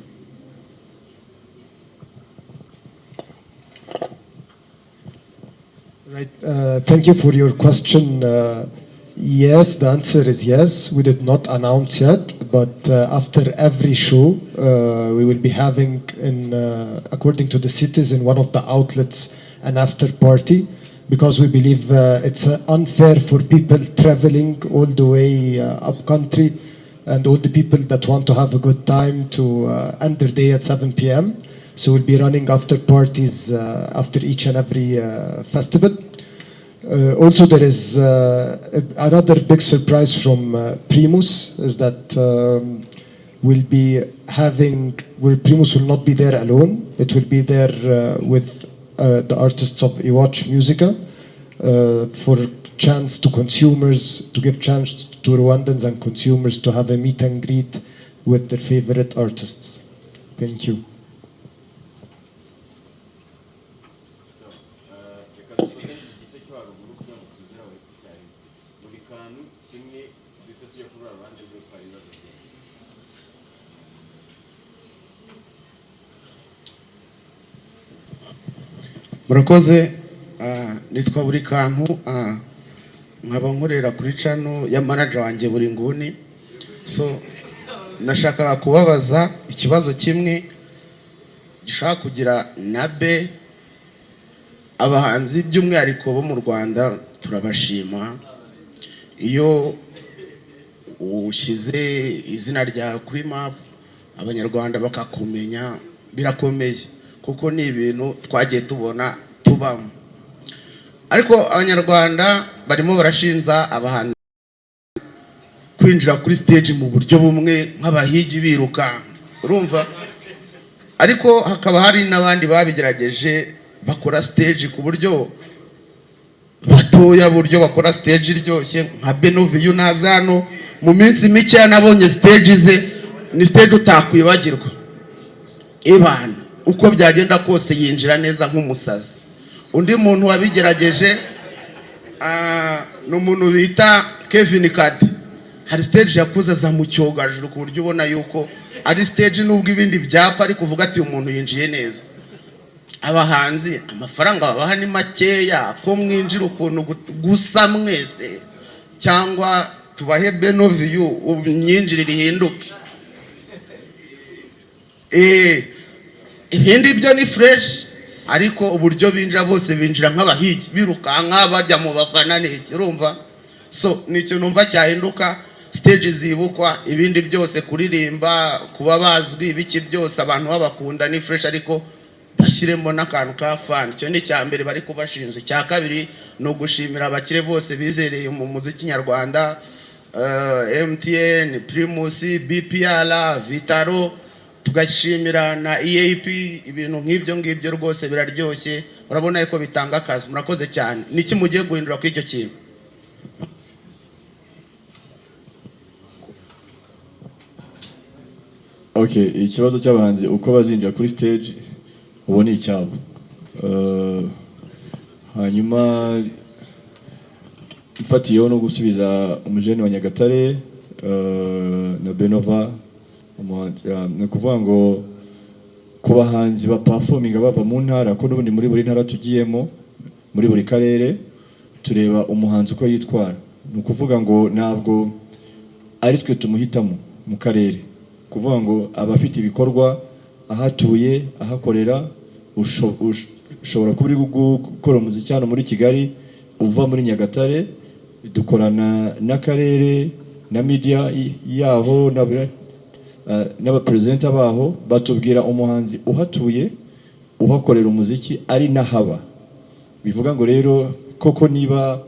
Right. Thank you for your question. Yes, the answer is yes. We did not announce yet, but after every show, we will be having, according to the cities, in one of the outlets, an after party, because we believe it's unfair for people traveling all the way up country and all the people that want to have a good time to end their day at 7 p.m. So we'll be running after parties after each and every festival. Also, there is another big surprise from Primus, is that Primus will not be there alone. It will be there with the artists of Iwatch Musica for chance to consumers, to give chance to Rwandans and consumers to have a meet and greet with their favorite artists. Thank you. Murakoze, nitwa buri kantu nkaba nkorera kuri channel ya manager wanjye buri nguni. So nashakaga kubabaza ikibazo kimwe gishaka kugira nabe abahanzi by'umwihariko bo mu Rwanda turabashima iyo ushyize izina rya kuri map abanyarwanda bakakumenya birakomeye kuko ni ibintu twagiye tubona tubamo, ariko abanyarwanda barimo barashinza abahanzi kwinjira kuri stage mu buryo bumwe nk'abahigi biruka urumva, ariko hakaba hari n'abandi babigerageje bakora stage ku buryo batoya buryo bakora stage iryoshye nka Benoviyu nazano mu minsi mike yanabonye stage ze ni stage utakwibagirwa ibana uko byagenda kose yinjira neza nk'umusazi. Undi muntu wabigerageje n'umuntu bita Kevin Kade, hari stage yakuze za mu cyogajuru ku buryo ubona yuko ari stage nubwo ibindi byapfa ariko uvuga ati umuntu yinjiye neza. Abahanzi amafaranga babaha ni makeya ko mwinjira ukuntu gusa mwese cyangwa tubahe Benoviyu imyinjire rihinduke. Ibindi byo ni fresh ariko uburyo binjira bose binjira nk'abahigi birukanka bajya mu bafana n'iki urumva. So nicyo numva cyahinduka, stage zibukwa, ibindi byose kuririmba kuba bazwi biki byose abantu babakunda ni fresh ariko bashyiremo n'akantu ka fan. Icyo ni cyambere bari kubashinze. Cya kabiri no gushimira abakire bose bizereye mu muziki nyarwanda, MTN, Primus, BPR, Vitaro, tugashimira na EAP. Ibintu nk'ibyo ngibyo rwose biraryoshye, urabona yuko bitanga akazi. Murakoze cyane. Niki mugiye guhindura kuri icyo kintu? Okay, ikibazo cy'abahanzi uko bazinjira kuri stage ubu ni icyabo. Hanyuma mfatiyeho no gusubiza umujeni wa Nyagatare na Benova ni ukuvuga ngo ku bahanzi ba performing baba mu ntara ko n'ubundi muri buri ntara tugiyemo muri buri karere tureba umuhanzi uko yitwara. Ni ukuvuga ngo ntabwo ari twe tumuhitamo mu karere, kuvuga ngo abafite ibikorwa ahatuye ahakorera ushobora kuba uri gukora umuziki hano muri Kigali uva muri Nyagatare, dukorana n'akarere na media yaho n'abapresenter baho batubwira umuhanzi uhatuye uhakorera umuziki ari nahaba. Bivuga ngo rero koko niba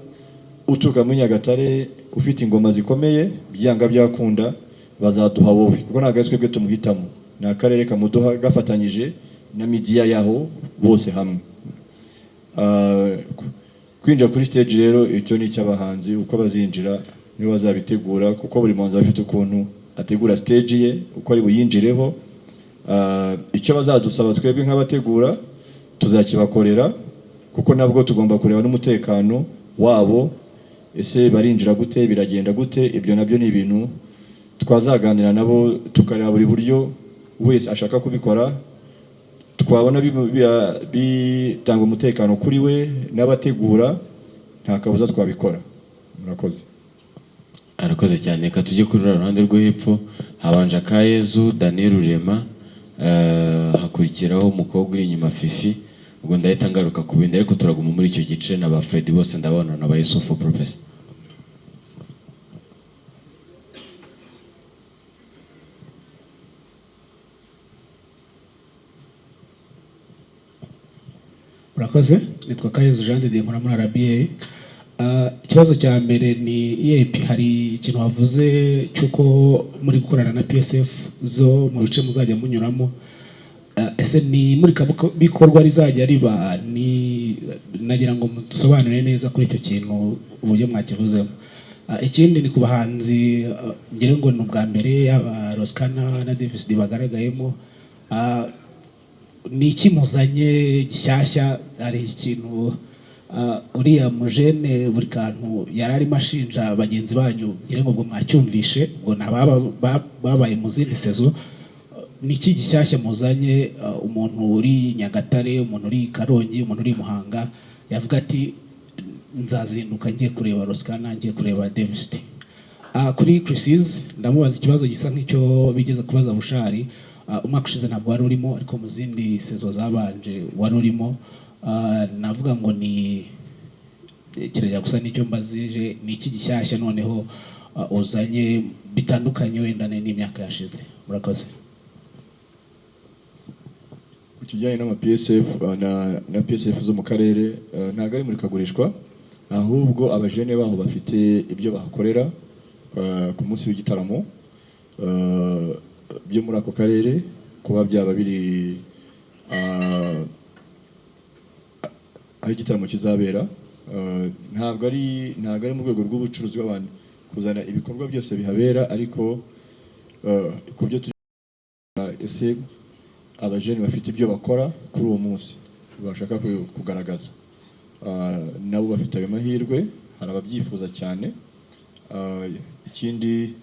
utuka muri Nyagatare ufite ingoma zikomeye byanga byakunda bazaduha wowe kuko ntabwo ari twebwe tumuhitamo, ni akarere kamuduha gafatanyije na media yaho bose hamwe. Kwinjira kuri stage rero icyo ni cy'abahanzi uko bazinjira nibo bazabitegura kuko buri muhanzi afite ukuntu ategura stage ye uko ari buyinjireho. Icyo bazadusaba twebwe nk'abategura tuzakibakorera kuko nabwo tugomba kureba n'umutekano wabo, ese barinjira gute, biragenda gute. Ibyo nabyo ni ibintu twazaganira nabo tukareba buri buryo wese ashaka kubikora, twabona bitanga umutekano kuri we n'abategura nta kabuza twabikora. Murakoze. Arakoze cyane. Reka tujye kuri ruhande rwo hepfo, habanje Akayezu Daniel Rurema, hakurikiraho umukobwa uri inyuma Fifi, ubwo ndahita ngaruka ku bindi ariko turaguma muri icyo gice na ba Fred bose ndabona na ba Yusufu Professor. Murakoze. Nitwa Kayezu Jean de Dieu nkora muri RBA. Ikibazo cya mbere ni EAP, hari ikintu wavuze cyuko muri gukorana na PSF zo mu bice muzajya munyuramo. Ese ni muri bikorwa rizajya riba ni nagira ngo mudusobanurire neza kuri icyo kintu uburyo mwakivuzemo. Ikindi ni ku bahanzi ngire ngo ni ubwa mbere yaba Roskana na Davis bagaragayemo. Ni iki muzanye gishyashya? Hari ikintu uriya mujene buri kantu yararimo ashinja bagenzi banyu ngire ngo mwacyumvishe ngo babaye mu zindi sezo. Ni iki gishyashya muzanye? Umuntu uri Nyagatare, umuntu uri Karongi, umuntu uri Muhanga yavuga ati nzazinduka ngiye kureba Roskana, ngiye kureba Davis T. Kuri Chris's ndamubaza ikibazo gisa nk'icyo bigeze kubaza Bushari. Umwaka ushize ntabwo wari urimo, ariko mu zindi sezo zabanje wari urimo. Navuga ngo ni kirajya gusa n'icyo mbazije, ni iki gishyashya noneho uzanye bitandukanye wenda n'imyaka yashize. Murakoze. Ku kijyanye n'ama PSF na PSF zo mu karere ntabwo ari muri kagurishwa, ahubwo abajene baho bafite ibyo bahakorera ku munsi w'igitaramo byo muri ako karere, kuba byaba biri aho igitaramo kizabera. Ntabwo ari mu rwego rw'ubucuruzi bw'abantu kuzana ibikorwa byose bihabera, ariko ku byo ese abajene bafite ibyo bakora kuri uwo munsi bashaka kugaragaza, nabo bafite ayo mahirwe, hari ababyifuza cyane. Ikindi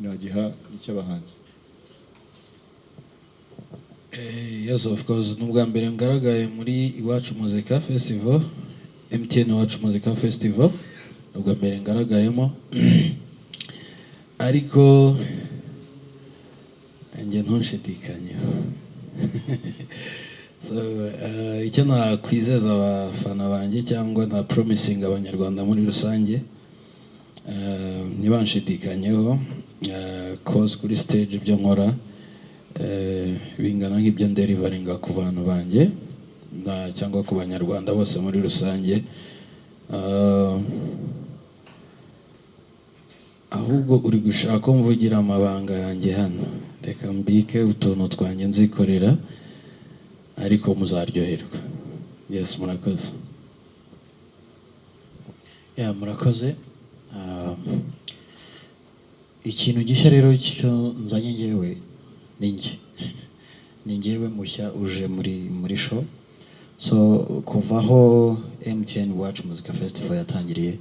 nagiha icy'abahanzi. Yes, of course, n'ubwa mbere ngaragaye muri Iwacu Muzika Festival, MTN Iwacu Muzika Festival, ubwa mbere ngaragayemo ariko njye ntushidikanye. So icyo nakwizeza abafana banjye cyangwa na promising abanyarwanda muri rusange, ntibanshidikanyeho, cause kuri stage ibyo nkora bingana nk'ibyo nderivaringa ku bantu banjye cyangwa ku banyarwanda bose muri rusange. Ahubwo uri gushaka ko mvugira amabanga yanjye hano, reka mbike utuntu twanjye nzikorera, ariko muzaryoherwa. Yes, murakoze. Murakoze. Ikintu gishya rero cyo nzanye ngewe ni ngewe mushya uje muri show. So kuvaho MTN Iwacu Muzika Festival yatangiriye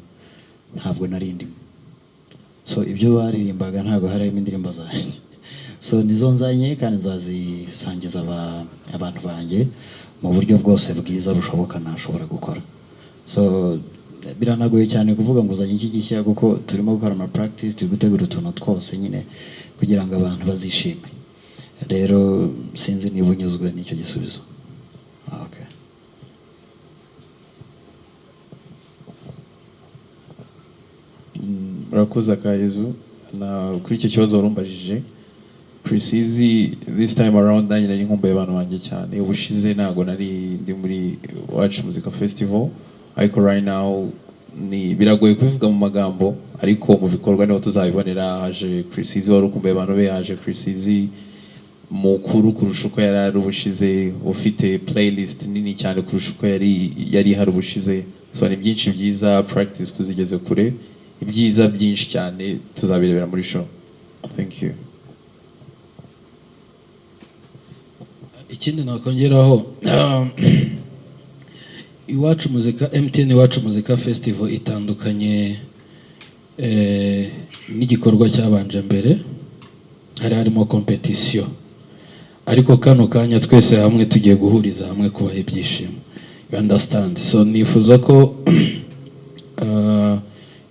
ntabwo nari ndimo, so ibyo baririmbaga ntabwo harimo indirimbo zanjye. So nizo nzanye kandi nzazisangiza abantu banjye mu buryo bwose bwiza bushoboka nashobora gukora. So biranagoye cyane kuvuga ngo uzanye iki gishya, kuko turimo gukora ama practice, turi gutegura utuntu twose nyine kugira ngo abantu bazishime. Rero sinzi niba unyuzwe n'icyo gisubizo. Okay. Murakoze Akayezu, na kuri icyo kibazo warumbajije. Precizi this time around nanjye nari nkumbuye abantu banjye cyane. Ubushize ntago nari ndi muri Iwacu Muzika Festival, ariko right now ni biragoye kubivuga mu magambo, ariko mu bikorwa niho tuzabibonera. Haje Precizi wari ukumbuye abantu be, haje Precizi mukuru kurusha uko yari ari ubushize, ufite playlist nini cyane kurusha uko yari hari ubushize. So ni byinshi byiza, practice tuzigeze kure, ibyiza byinshi cyane tuzabirebera muri show. Thank you. Ikindi nakongeraho, Iwacu Muzika, MTN Iwacu Muzika Festival itandukanye n'igikorwa cyabanje mbere, harimo competition, ariko kano kanya twese hamwe tugiye guhuriza hamwe kubaha ibyishimo. You understand? So nifuza ko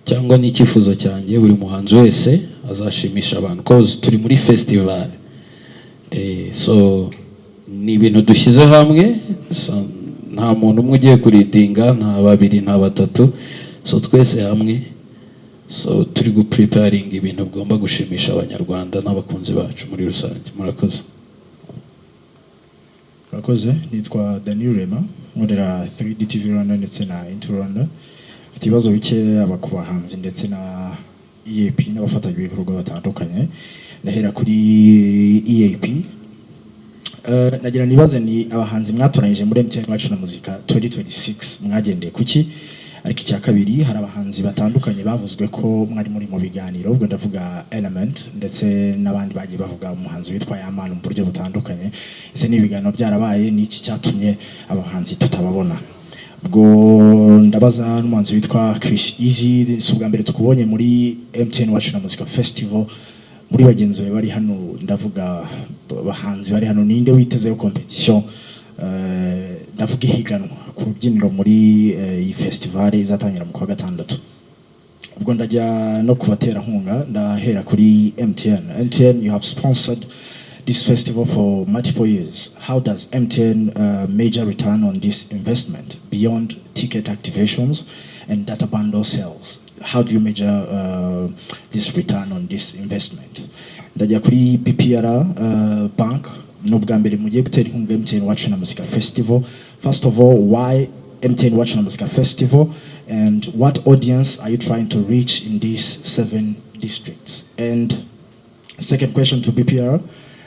cyangwa n'icyifuzo cyanjye buri muhanzi wese azashimisha abantu, cause turi muri festival. So ni ibintu dushyize hamwe, so nta muntu umwe ugiye kuridinga, nta babiri, nta batatu, so twese hamwe, so turi gupreparing ibintu bigomba gushimisha abanyarwanda n'abakunzi bacu muri rusange. Murakoze. Murakoze. Nitwa Daniel Rema, nkorera 3D TV Rwanda ndetse na Into Rwanda. Mfite ibibazo bike aba ku bahanzi ndetse na EAP n'abafatanyabikorwa batandukanye. Ndahera kuri EAP. Nagira nibaze ni abahanzi mwatoranyije muri MTN Iwacu na Muzika 2026 mwagendeye kuki? Ariko icya kabiri, hari abahanzi batandukanye bavuzwe ko mwari muri mu biganiro, ubwo ndavuga Element ndetse n'abandi bagiye bavuga umuhanzi witwa Yamana mu buryo butandukanye. Ese ni ibiganiro byarabaye, ni iki cyatumye abahanzi tutababona? Ubwo ndabaza n'umuhanzi witwa Chris Easy, si ubwa mbere tukubonye muri MTN Iwacu na Muzika Festival. Muri bagenzi bari hano, ndavuga abahanzi bari hano, ninde witezeho competition, ndavuga ihiganwa ku rubyiniro muri iyi festival izatangira mu kwa gatandatu. Ubwo ndajya no kubatera nkunga, ndahera kuri MTN. You have sponsored this festival for multiple years. How does MTN major return on this investment beyond ticket activations and data bundle sales? How do you measure this return on this investment? Ndajya kuri BPR Bank. N'ubwa mbere mugiye gutera inkunga MTN Iwacu na Muzika Festival. First of all, why MTN Iwacu na Muzika Festival, and what audience are you trying to reach in these 7 districts? And second question to BPR,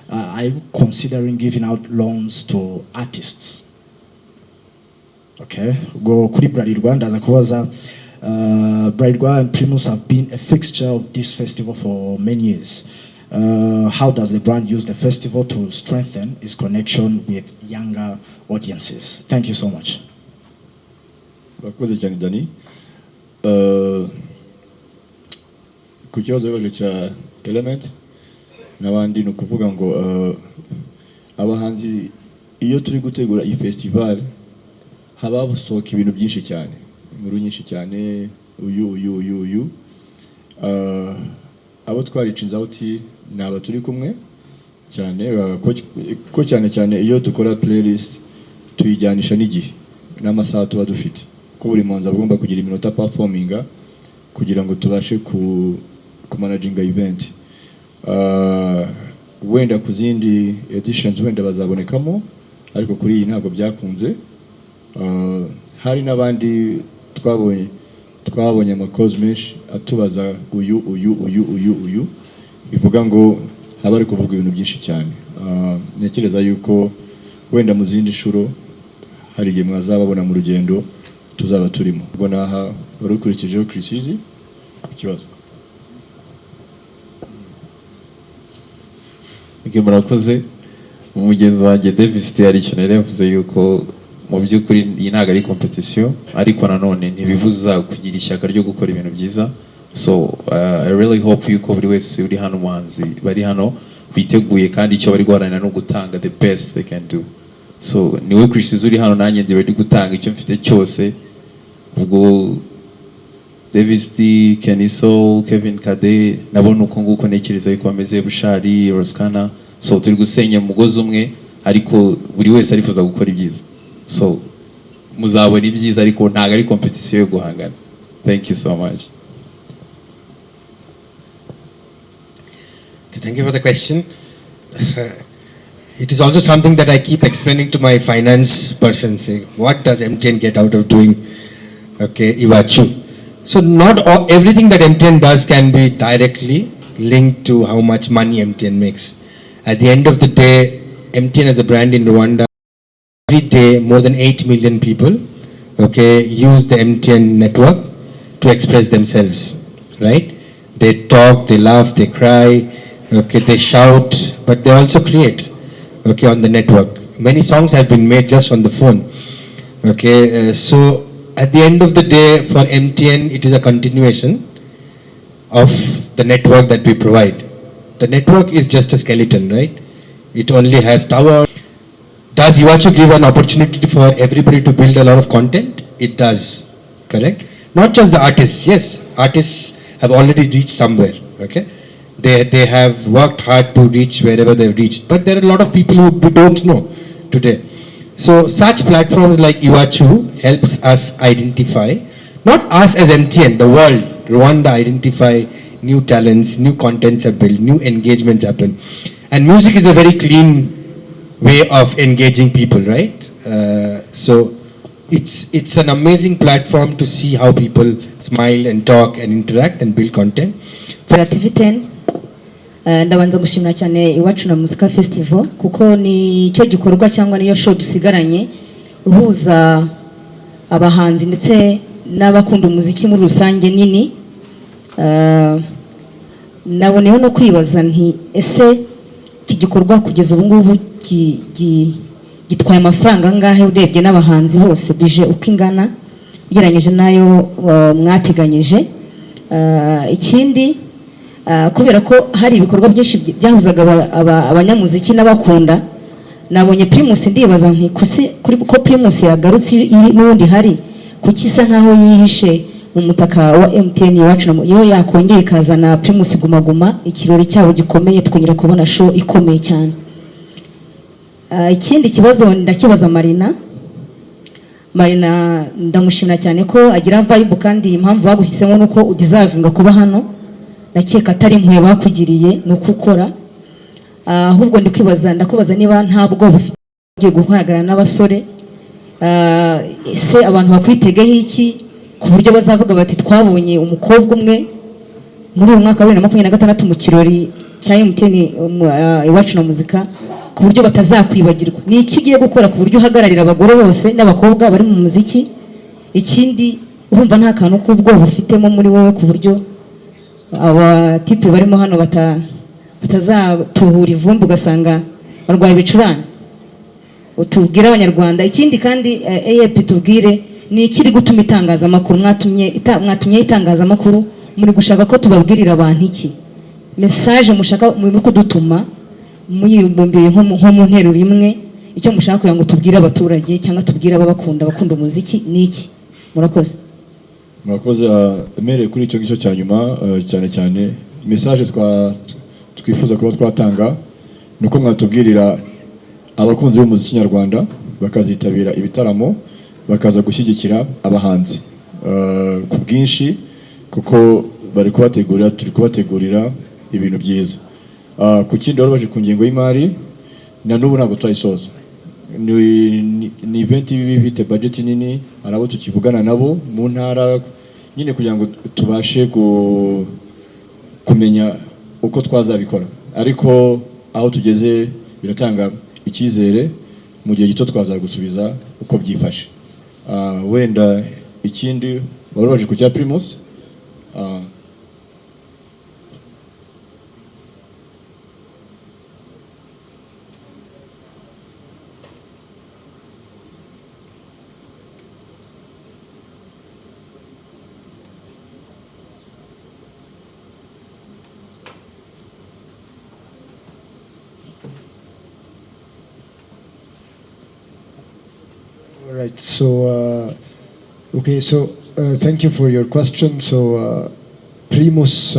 are you considering giving out loans to artists? Okay, go kuri Bralirwa ndaza kubaza. Bralirwa and Primus have been a fixture of this festival for many years. How does the brand use the festival to strengthen its connection with younger audiences? Thank you so much. Bakoze cyane Dani. Ku kibazo baje cya Element n'abandi ni ukuvuga ngo abahanzi iyo turi gutegura iyi festival haba busohoka ibintu byinshi cyane, inkuru nyinshi cyane, uyu abo twaricinze outi naba turi kumwe cyane ko cyane iyo dukora playlist tuyijyanisha n'igihe n'amasaha tuba dufite, ko buri manza agomba kugira iminota performinga kugira ngo tubashe ku managinga event. Wenda ku zindi editions wenda bazabonekamo, ariko kuri iyi ntabwo byakunze. Hari n'abandi twabonye amakozi menshi atubaza uyu bivuga ngo haba ari kuvuga ibintu byinshi cyane. Ntekereza yuko wenda mu zindi nshuro hari igihe mwazababona mu rugendo tuzaba turimo. Ubwo naha wari ukurikijeho Chris Easy ikibazo. Murakoze. Umugenzi wanjye Davis hari ikintu yari yavuze yuko mu by'ukuri iyi ntabwo ari competition, ariko nanone ntibivuza kugira ishyaka ryo gukora ibintu byiza. So I really hope yuko buri wese uri hano muhanzi bari hano biteguye kandi icyo bari guharanira no gutanga the best they can do. So niwe Chris uri hano, nanjye ndi ready gutanga icyo mfite cyose. Ubwo Davis D, Kenny Soul, Kevin Kade nabona uko nguko ntekereza yuko bameze, Bushari, Roskana. So turi gusenya umugozi umwe, ariko buri wese arifuza gukora ibyiza. So muzabona ibyiza, ariko ntabwo ari competition yo guhangana. Thank you so much. Thank you for the question. It is also something that I keep explaining to my finance person, saying, what does MTN get out of doing Iwachu? So not everything that MTN does can be directly linked to how much money MTN makes. At the end of the day, MTN as a brand in Rwanda, every day more than 8 million people use the MTN network to express themselves, right? They talk, they laugh, they cry, they shout, but they also create on the network. Many songs have been made just on the phone. So at the end of the day, for MTN, it is a continuation of the network that we provide. The network is just a skeleton, right? It only has tower. Does Iwachu give an opportunity for everybody to build a lot of content? It does, correct? Not just the artists. Yes, artists have already reached somewhere, They have worked hard to reach wherever they've reached. But there are a lot of people who don't know today. So such platforms like Iwachu helps us identify, not us as MTN, the world, Rwanda, identify new talents, new contents are built, new engagements happen. And music is a very clean way of engaging people, right? So it's an amazing platform to see how people smile and talk and interact and build content. For TV10, ndabanza gushimira cyane Iwacu na Muzika Festival kuko ni cyo gikorwa cyangwa niyo show dusigaranye uhuza abahanzi ndetse n'abakunda umuziki muri rusange nini. Naboneyeho no kwibaza nti ese iki gikorwa kugeza ubu ngubu gitwaye amafaranga angahe urebye n'abahanzi bose bije uko ingana ugereranyije nayo mwateganyije. Ikindi kubera ko hari ibikorwa byinshi byahuzaga abanyamuziki n'abakunda nabonye Primus ndibaza nti ko Primus yagarutse n'ubundi hari kuki isa nkaho yihishe mu mutaka wa MTN Iwacu yo yakongera ikazana Primus Guma Guma, ikirori cyabo gikomeye twongera kubona show ikomeye cyane. Ikindi kibazo ndakibaza Marina ndamushimira cyane ko agira vibe, kandi impamvu bagushyizemo nuko udeservinga kuba hano, nakeka atari impuye bakugiriye nuko ukora. Ahubwo ndakubaza niba ntabwo bufite guhagarara n'abasore, se abantu bakwitegeho iki ku buryo bazavuga bati twabonye umukobwa umwe muri uyu mwaka wa 2026 mu kirori cya MTN Iwacu na Muzika, ku buryo batazakwibagirwa. Ni iki ugiye gukora ku buryo uhagararira abagore bose n'abakobwa bari mu muziki? Ikindi urumva nta kantu k'ubwoba ufitemo muri wowe ku buryo abatipe barimo hano batazatuhura ivumbi ugasanga barwaye ibicurane? Utubwire abanyarwanda. Ikindi kandi AEP tubwire ni ikiri gutuma itangazamakuru mwatumye itangazamakuru muri gushaka ko tubabwirira abantu iki message mushaka muri kudutuma muyibumbiye nko mu nteruro imwe, icyo mushaka kugira ngo tubwire abaturage cyangwa tubwire bakunda umuziki ni iki? Murakoze. Mere kuri icyo ngicyo cya nyuma, cyane cyane message twifuza kuba twatanga nuko mwatubwirira abakunzi b'umuziki nyarwanda bakazitabira ibitaramo, bakaza gushyigikira abahanzi ku bwinshi, kuko turi kubategurira ibintu byiza. Ku kindi baje ku ngingo y'imari, na n'ubu ntabwo turayisoza. Ni event bifite budget nini, hari abo tukivugana nabo mu ntara nyine kugira ngo tubashe kumenya uko twazabikora, ariko aho tugeze biratanga icyizere mu gihe gito twazagusubiza uko byifashe. Wenda ikindi baje ku cya Primus, Right. So, thank you for your question. So, Primus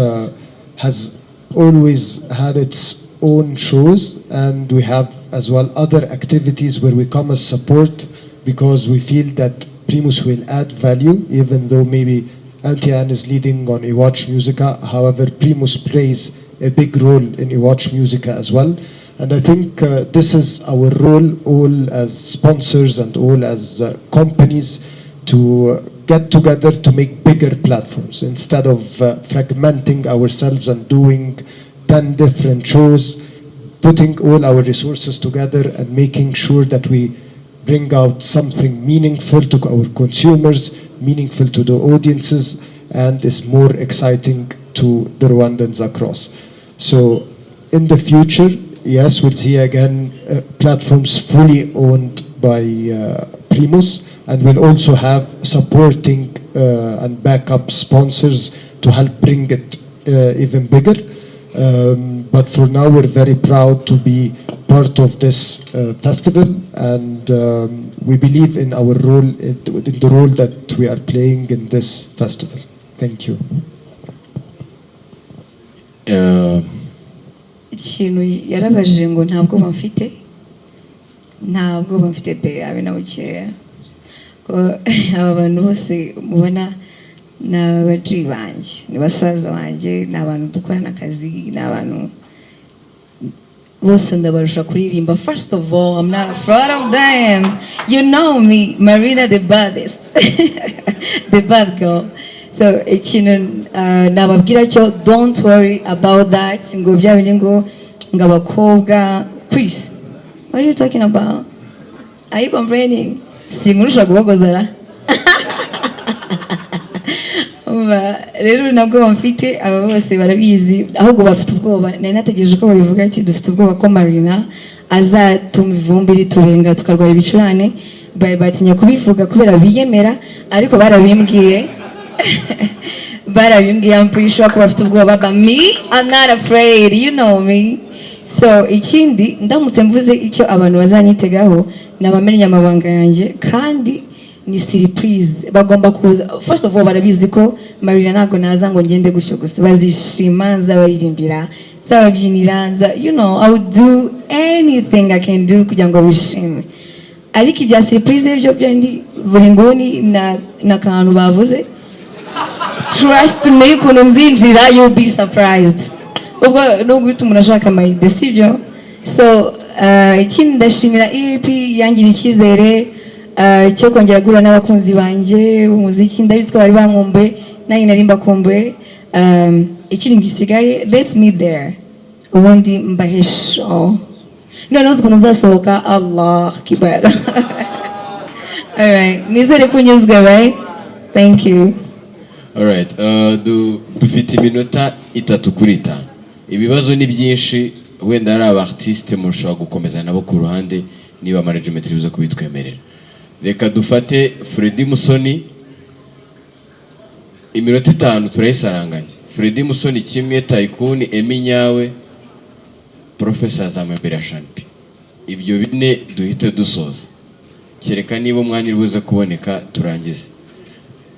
has always had its own shows, and we have as well other activities where we come as support because we feel that Primus will add value, even though maybe MTN is leading on Iwacu Musica. However, Primus plays a big role in Iwacu Musica as well. And I think this is our role, all as sponsors and all as companies, to get together to make bigger platforms instead of fragmenting ourselves and doing 10 different shows, putting all our resources together and making sure that we bring out something meaningful to our consumers, meaningful to the audiences, and is more exciting to the Rwandans across. So in the future, yes, we'll see again platforms fully owned by Primus, and we'll also have supporting and backup sponsors to help bring it even bigger. But for now, we're very proud to be part of this festival, and we believe in our role, in the role that we are playing in this festival. Thank you. Ikintu yarabajije ngo ntabwo bamfite pe abe na bukeya ko aba bantu bose mubona ni abaji banjye, ni basaza banjye, ni abantu dukorana akazi, ni abantu bose ndabarusha kuririmba. First of all, I'm not afraid of them. You know me, Marina the baddest, the bad girl. So ikintu nababwira cyo, don't worry about that. Ngo byabindi ngo ngabakobwa. Chris, what are you talking about? Are you complaining? Singurusha guhogozara. Rero nabwo bamfite, aba bose barabizi, ahubwo bafite ubwoba. Nari nategereje ko babivuga ati dufite ubwoba ko Marina azatuma ivumbi riturenga tukarwara ibicurane. Batinya kubivuga kubera biyemera, ariko barabimbwiye. I'm pretty sure ko bafite ubwoba, but me, I'm not afraid, you know me. so ikindi ndamutse mvuze icyo abantu bazanyitegaho nabamenye amabanga yanjye kandi ni surprise bagomba kuza first of all barabizi ko Marina ntago naza ngo ngende gutyo gusa bazishima nzabaririmbira nzababyinira you know I would do anything I can do kugira ngo bishime ariko ibya surprise byo byandi buri ngoni na kantu bavuze trust me ukuntu nzinjira you'll be surprised ubwo nubwo umuntu ashaka amayide sibyo so ikindi ndashimira EAP yangira icyizere cyo kongera guhura n'abakunzi banjye umuziki ndabizi ko bari bankumbuye nanjye nari mbakumbuye ikindi gisigaye let's meet there ubundi mbahesho noneho ukuntu nzasohoka Allah kibara alright nizere ko unyuzwe right thank you alright dufite iminota 3 kuri 5 ibibazo ni byinshi wenda ari abartiste mushobora gukomeza nabo ku ruhande niba management biza kubitwemerera reka dufate Freddy Musoni iminota 5 turayisaranganya Freddy Musoni kimwe Tycoon Eminyawe Professor Zamembera Shanpi ibyo bine duhite dusoza kereka niba umwanya uribuze kuboneka turangize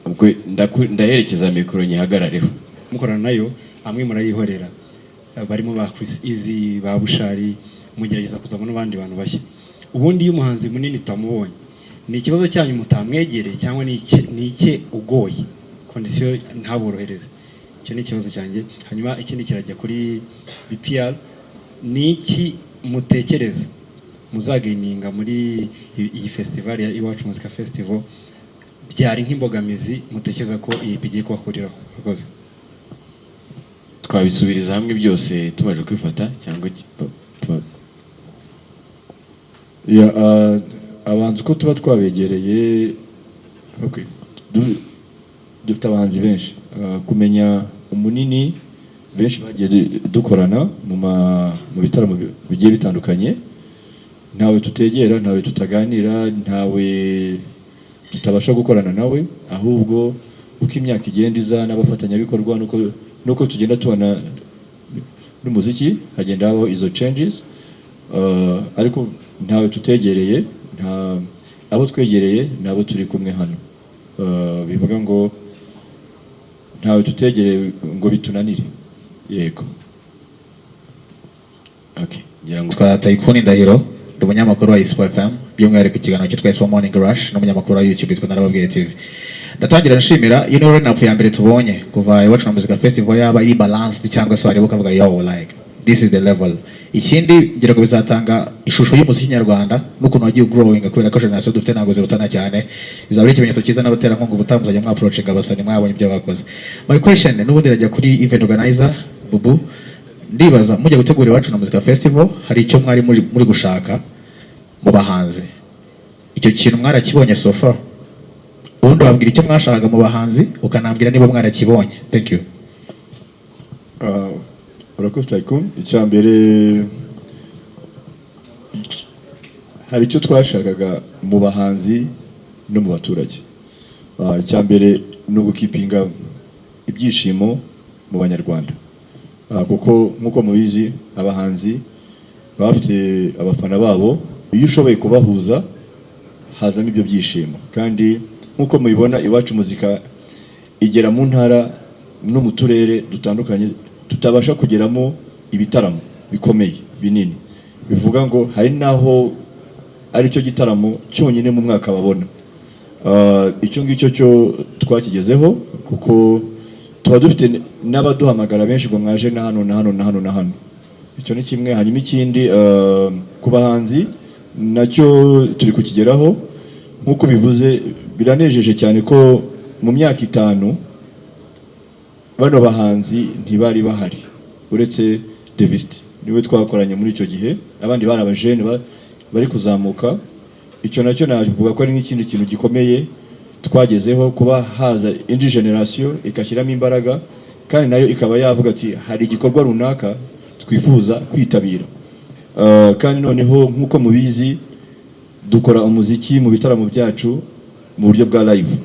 ubwo ndaherekeza mikoro nyihagarareho mukorana nayo amwe murayihorera barimo ba Chris Easy ba Bushari mugerageza kuzamo n'abandi bantu bashya ubundi iyo umuhanzi munini tutamubonye ni ikibazo cyanyu mutamwegereye cyangwa ni ike ugoye kondisiyo ntaborohereze icyo ni ikibazo cyanjye hanyuma ikindi kirajya kuri BPR ni iki mutekereza muzagaininga muri iyi festival ya Iwacu Muzika Festival byari nk'imbogamizi mutekereza ko iyi pigiye kubakuriraho rwose twabisubiriza hamwe byose tubaje kwifata cyangwa abanzi ko tuba twabegereye okay dufite abahanzi benshi kumenya umunini benshi bagiye dukorana mu bitaramo bigiye bitandukanye ntawe tutegera ntawe tutaganira ntawe tutabasha gukorana nawe ahubwo uko imyaka igenda iza n'abafatanyabikorwa nuko tugenda tubona n'umuziki hagenda habaho izo changes ariko ntawe tutegereye abo twegereye nabo turi kumwe hano bivuga ngo ntawe tutegereye ngo bitunanire yego okay ngira ngo twa Tycoon Ndahiro ndi umunyamakuru wa Ispo FM by'umwihariko ikiganiro cyitwa Ispo Morning Rush n'umunyamakuru wa YouTube witwa Narababwiye TV ndatangira nshimira iyo ni lineup ya mbere tubonye kuva Iwacu Muzika Festival yaba iri balanced cyangwa se bari bukavuga yo like this is the level ikindi ngira ngo bizatanga ishusho y'umuziki nyarwanda n'ukuntu wagiye growing kubera ko generation dufite ntago zirutana cyane bizaba ari ikimenyetso cyiza n'abatera nkungu butambuzanya mwa approaching abasani mwabonye ibyo bakoze my question n'ubundi rajya kuri event organizer Bubu ndibaza mujya gutegura Iwacu Muzika Festival hari icyo mwari muri gushaka mu bahanzi icyo kintu mwarakibonye so far ubundi wabwira icyo mwashakaga mu bahanzi ukanambwira niba mwarakibonye thank you urakoze Tycoon icyambere hari icyo twashakaga mu bahanzi no mu baturage icyambere no gukipinga ibyishimo mu banyarwanda kuko nkuko mubizi abahanzi bafite abafana babo iyo ushoboye kubahuza hazamo ibyo byishimo kandi nkuko mubibona Iwacu Muzika igera mu ntara no mu turere dutandukanye tutabasha kugeramo ibitaramo bikomeye binini bivuga ngo hari naho ari cyo gitaramo cyonyine mu mwaka babona icyo ngicyo cyo twakigezeho kuko tuba dufite n'abaduhamagara benshi ngo mwaje na hano icyo ni kimwe hanyuma ikindi ku bahanzi nacyo turi kukigeraho nkuko bivuze biranejeje cyane ko mu myaka 5 bano bahanzi ntibari bahari uretse Devist niwe twakoranye muri icyo gihe abandi bari abajene bari kuzamuka icyo nacyo navuga ko ari nk'ikindi kintu gikomeye twagezeho kuba haza indi generation ikashyiramo imbaraga kandi nayo ikaba yavuga ati hari igikorwa runaka twifuza kwitabira kandi noneho nkuko mubizi dukora umuziki mu bitaramo byacu mu buryo bwa live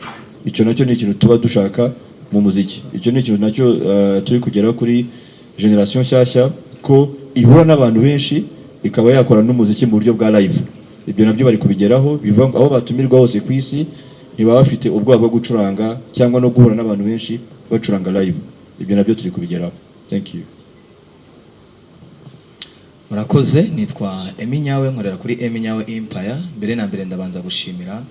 icyo nacyo ni ikintu tuba dushaka mu muziki icyo ni ikintu nacyo turi kugera kuri generation nshyashya ko ihura n'abantu benshi ikaba yakora n'umuziki mu buryo bwa live. Ibyo nabyo bari kubigeraho, biva aho batumirwa hose ku isi ntibaba bafite ubwoba bwo gucuranga cyangwa no guhura n'abantu benshi bacuranga live. Ibyo nabyo turi kubigeraho. Thank you. Murakoze, nitwa Eminyawe, nkorera kuri Eminyawe Empire. Mbere na mbere ndabanza gushimira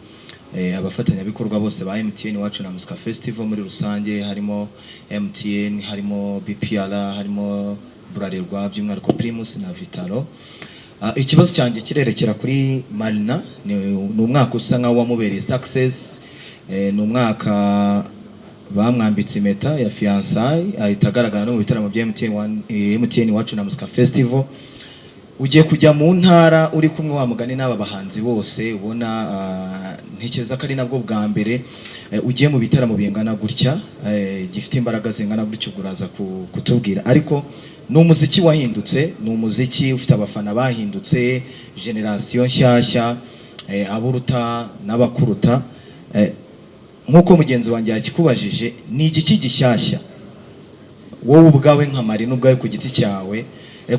abafatanyabikorwa bose ba MTN Iwacu na Muzika Festival muri rusange, harimo MTN, harimo BPR, harimo Bralirwa, by'umwihariko Primus na Vitalo. Ikibazo cyanjye kirerekera kuri Marina. Ni umwaka usa nkaho wamubereye success, ni umwaka bamwambitse impeta ya fiançailles, ahita agaragara no mu bitaramo bya MTN Iwacu na Muzika Festival. Ugiye kujya mu ntara uri kumwe wa mugani n'aba bahanzi bose, ubona ntekereza ko ari nabwo bwa mbere ugiye mu bitaramo bingana gutya, gifite imbaraga zingana gutyo, uraza kutubwira. Ariko ni umuziki wahindutse, ni umuziki ufite abafana bahindutse, generation nshyashya, aburuta n'abakuruta. Nkuko mugenzi wanjye yakikubajije, ni igiki gishyashya wowe ubwawe nka Marina ubwawe ku giti cyawe?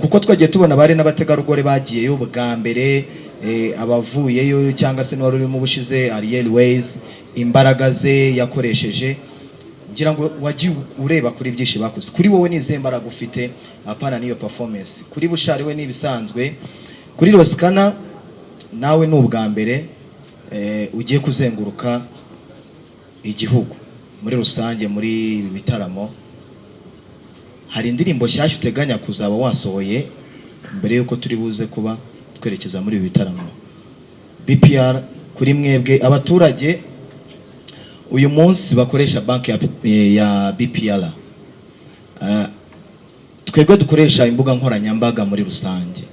Kuko twagiye tubona bari n'abategarugori bagiyeyo bwa mbere, abavuyeyo cyangwa se n'uwari urimo ubushize Ariel Ways, imbaraga ze yakoresheje. Ngira ngo wagiye ureba kuri byinshi bakoze. Kuri wowe ni izihe mbaraga ufite apana n'iyo performance? Kuri Bushari we nibisanzwe, kuri Roskana nawe ni ubwa mbere ugiye kuzenguruka igihugu muri rusange muri ibi bitaramo. Hari indirimbo nshyashya uteganya kuzaba wasohoye mbere yuko turi buze kuba twerekeza muri ibi bitaramo? BPR, kuri mwebwe abaturage uyu munsi bakoresha banki ya BPR, twebwe dukoresha imbuga nkoranyambaga muri rusange,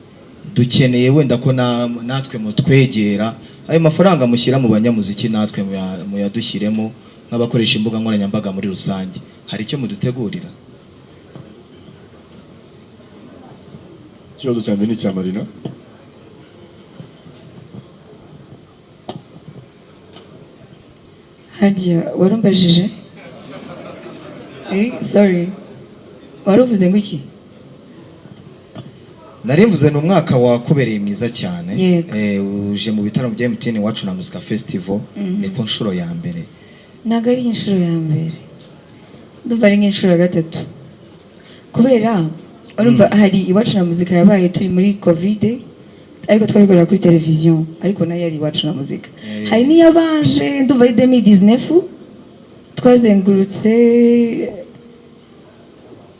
dukeneye wenda ko natwe mutwegera, ayo mafaranga mushyira mu banyamuziki natwe muyadushyiremo nk'abakoresha imbuga nkoranyambaga muri rusange. Hari icyo mudutegurira? Ikibazo cyane ni cya Marina. Harya warumbajije? Sorry, waruvuze ngo iki? Narimvuze ni umwaka wakubereye mwiza cyane. Uje mu bitaramo bya MTN Iwacu na Muzika Festival, ni ku nshuro ya mbere. Ntabwo ari inshuro ya mbere, ndumva ari nk'inshuro ya gatatu, kubera urumva hari Iwacu na Muzika yabaye turi muri Covid, ariko twabikorera kuri televiziyo, ariko nayo yari Iwacu na Muzika. Hari n'iyabanje ndumva ari 2019 twazengurutse,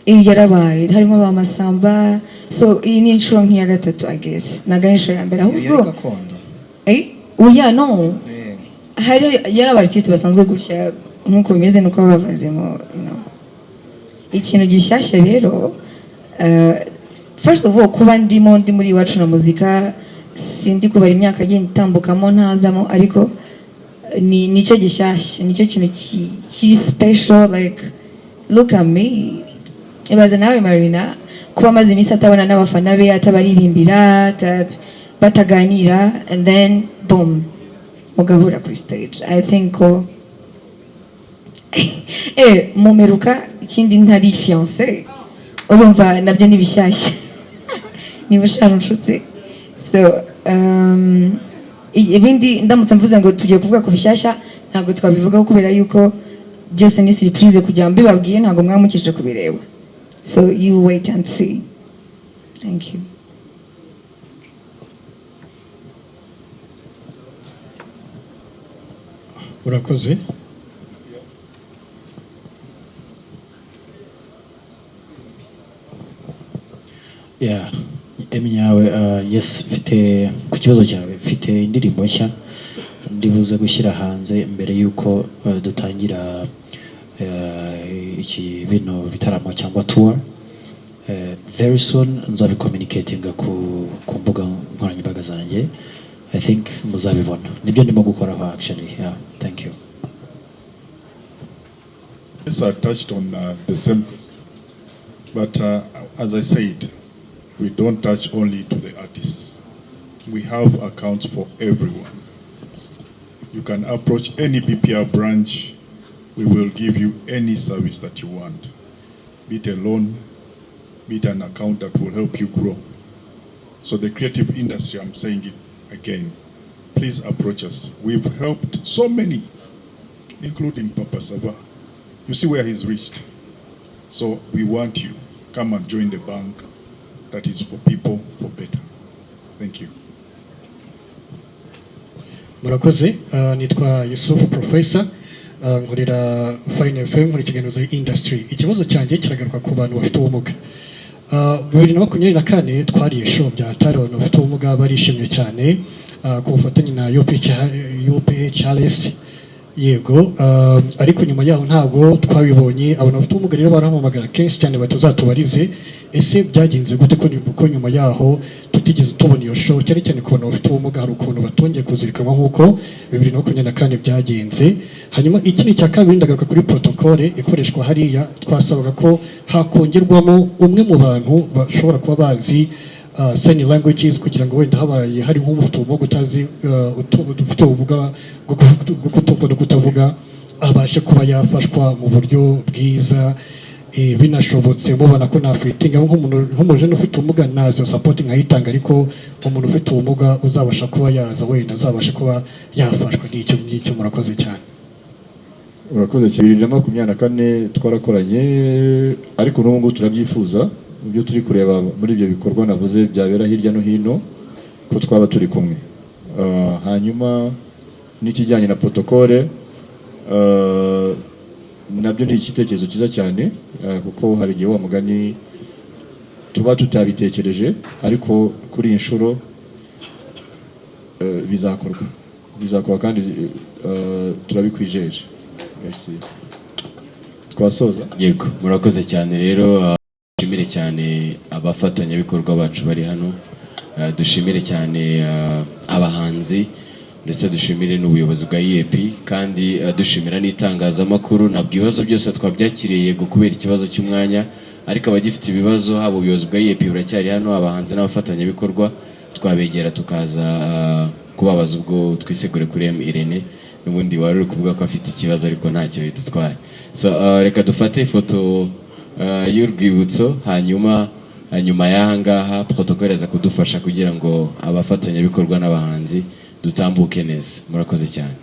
yarabaye harimo ba Masamba. So iyi ni inshuro nk'iya gatatu I guess, ntabwo ari inshuro ya mbere. Ahubwo oya no, hari yari artiste basanzwe gutya nkuko bimeze nuko bavanzemo ikintu gishyashya rero. First of all, kuba ndi muri Iwacu na Muzika, sindi kubara imyaka agenda itambukamo ntazamo, ariko nicyo gishyashya, nicyo kintu kiri special. Like look at me, ibaze nawe Marina kuba amaze iminsi atabona n'abafana be, atabaririmbira, bataganira, and then boom mugahura kuri stage. I think ko mumeruka ikindi ntari fiancé, urumva nabyo ni bishyashya niba ushaka inshuti. So ibindi ndamutse mvuze ngo tugiye kuvuga ku bishyashya ntabwo twabivugaho, kubera yuko byose ni surprise kugira ngo mbibabwiye, ntabwo mwamukije kubireba. So you wait and see. Thank you. Urakoze. Yeah, Eminyawe, yes, mfite ku kibazo cyawe, mfite indirimbo nshya ndibuze gushyira hanze mbere yuko dutangira iki bino bitaramo cyangwa tour. Very soon nzabicommunicatinga ku mbuga nkoranyambaga zanjye. I think muzabibona, nibyo ndimo gukoraho actually. Yeah, thank you. Yes, I touched on the same, but as I said, we don't touch only to the artists. We have accounts for everyone. You can approach any BPR branch. We will give you any service that you want, be it a loan, meet an account that will help you grow. So the creative industry, I'm saying it again, please approach us. We've helped so many, including Papa Sava. You see where he's reached. So we want you. Come and join the bank that is for people, for better. Thank you. Murakoze, nitwa Yusufu Professor, nkorera Fine FM, nkora ikiganiro za industry. Ikibazo cyanjye kiragaruka ku bantu bafite ubumuga. 2024 twariye show bya hatari abantu bafite ubumuga barishimye cyane ku bufatanye na UP Charles yego, ariko nyuma yaho ntago twabibonye. Abantu bafite ubumuga rero barahamagara kenshi cyane batuzatubarize ese byagenze gute ko nyuma yaho tutigeze tubona iyo show, cyane cyane ku bantu bafite ubumuga hari ukuntu batongeye kuzirikanwa nk'uko 2024 byagenze. Hanyuma ikindi cya kabiri ndagaruka kuri protocole ikoreshwa hariya, twasabaga ko hakongerwamo umwe mu bantu bashobora kuba bazi sign languages kugira ngo wenda habaye hari nk'umufite ubumuga utazi ufite ubumuga bwo kutavuga abashe kuba yafashwa mu buryo bwiza binashobotse. Mubona ko nafitinga nk'umuntu ufite ubumuga nazo support nkayitanga, ariko umuntu ufite ubumuga uzabasha kuba yaza wenda azabasha kuba yafashwa. N'icyo murakoze cyane. Urakoze cyane. 2024 twarakoranye, ariko n'ubu ngubu turabyifuza ibyo turi kureba muri ibyo bikorwa navuze byabera hirya no hino ko twaba turi kumwe. Hanyuma n'ikijyanye na protocole nabyo ni igitekerezo cyiza cyane, kuko hari igihe wa mugani tuba tutabitekereje, ariko kuri inshuro bizakorwa kandi turabikwijeje. Merci. Twasoza. Yego, murakoze cyane rero. Dushimire cyane abafatanyabikorwa bacu bari hano, dushimire cyane abahanzi, ndetse dushimire n'ubuyobozi bwa EAP, kandi dushimira n'itangazamakuru. Ntabwo ibibazo byose twabyakiriye yego kubera ikibazo cy'umwanya, ariko abagifite ibibazo haba ubuyobozi bwa EAP buracyari hano, abahanzi n'abafatanyabikorwa twabegera tukaza kubabaza ubwo twisegure kuri Irene n'ubundi wari uri kuvuga ko afite ikibazo ariko ntacyo bidutwaye. So reka dufate ifoto y'urwibutso, hanyuma y'aha ngaha protocole aza kudufasha kugira ngo abafatanyabikorwa n'abahanzi dutambuke neza. Murakoze cyane.